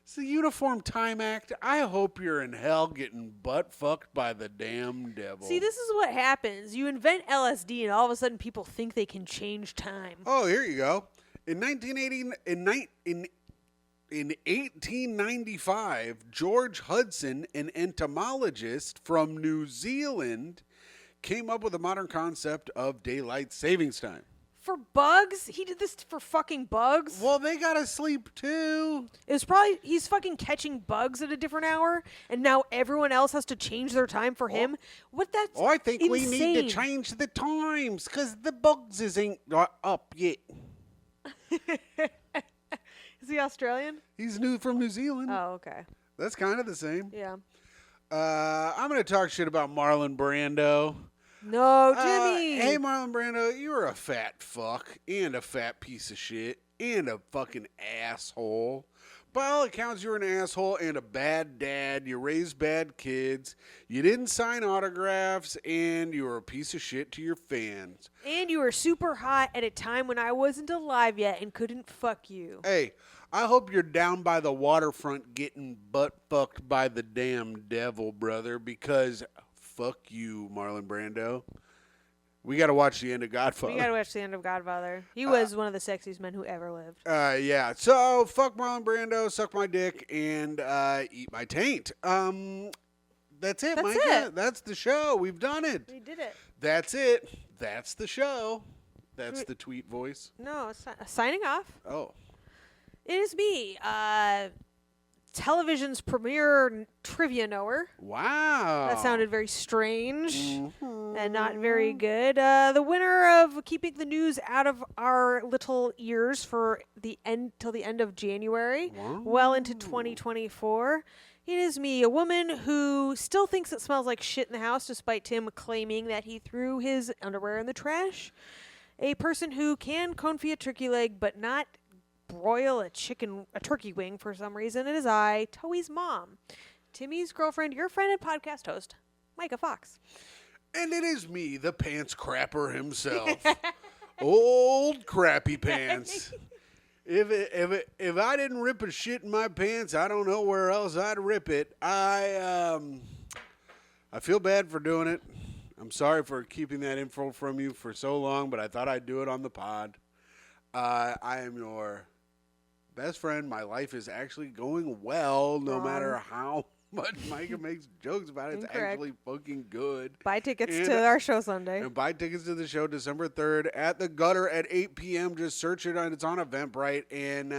Speaker 1: It's the Uniform Time Act. I hope you're in hell getting butt fucked by the damn devil.
Speaker 2: See, this is what happens. You invent LSD, and all of a sudden people think they can change time.
Speaker 1: Oh, here you go. In 1895, George Hudson, an entomologist from New Zealand, came up with a modern concept of daylight savings time.
Speaker 2: For bugs? He did this for fucking bugs?
Speaker 1: Well, they gotta sleep too.
Speaker 2: It was probably, he's fucking catching bugs at a different hour, and now everyone else has to change their time for him? What, that's
Speaker 1: Oh, I think we need to
Speaker 2: insane.
Speaker 1: change the times because the bugs ain't up yet.
Speaker 2: Is he Australian?
Speaker 1: He's new from New Zealand.
Speaker 2: Oh, okay.
Speaker 1: That's kind of the same.
Speaker 2: Yeah.
Speaker 1: I'm gonna talk shit about Marlon Brando.
Speaker 2: No, Jimmy.
Speaker 1: Hey, Marlon Brando, you're a fat fuck and a fat piece of shit and a fucking asshole. by all accounts, you're an asshole and a bad dad. You raised bad kids. You didn't sign autographs, and you were a piece of shit to your fans.
Speaker 2: And you were super hot at a time when I wasn't alive yet and couldn't fuck you.
Speaker 1: Hey, I hope you're down by the waterfront getting butt fucked by the damn devil, brother, because fuck you, Marlon Brando. We got to watch the end of Godfather.
Speaker 2: We gotta watch the end of Godfather. He was one of the sexiest men who ever lived.
Speaker 1: Yeah. So fuck Marlon Brando, suck my dick, and eat my taint. That's it,
Speaker 2: That's
Speaker 1: Myka.
Speaker 2: it.
Speaker 1: That's the show. We've done it.
Speaker 2: We did it.
Speaker 1: That's it. That's the show. That's the tweet voice.
Speaker 2: No, signing off.
Speaker 1: Oh.
Speaker 2: It is me, television's premier trivia knower.
Speaker 1: Wow.
Speaker 2: That sounded very strange
Speaker 1: Mhm.
Speaker 2: and not very good. The winner of keeping the news out of our little ears for the end till the end of January,
Speaker 1: Wow.
Speaker 2: well into 2024. It is me, a woman who still thinks it smells like shit in the house, despite Tim claiming that he threw his underwear in the trash. A person who can confit a turkey leg, but not broil a turkey wing for some reason. It is I, Toey's mom, Timmy's girlfriend, your friend and podcast host, Myka Fox.
Speaker 1: And it is me, the pants crapper himself. Old crappy pants. If I didn't rip a shit in my pants, I don't know where else I'd rip it. I feel bad for doing it. I'm sorry for keeping that info from you for so long, but I thought I'd do it on the pod. I am your best friend. My life is actually going well, no matter how much Myka makes jokes about it. It's
Speaker 2: Incorrect.
Speaker 1: actually fucking good.
Speaker 2: Buy tickets
Speaker 1: And-
Speaker 2: to our show Sunday.
Speaker 1: And buy tickets to the show December 3rd at the Gutter at 8 p.m. Just search it on. It's on Eventbrite. And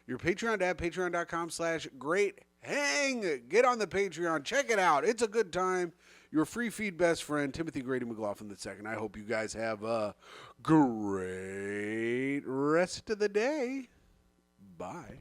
Speaker 1: your Patreon at patreon.com/greathang. Get on the Patreon. Check it out. It's a good time. Your free feed best friend, Timothy Grady McLaughlin II. I hope you guys have a great rest of the day. Bye.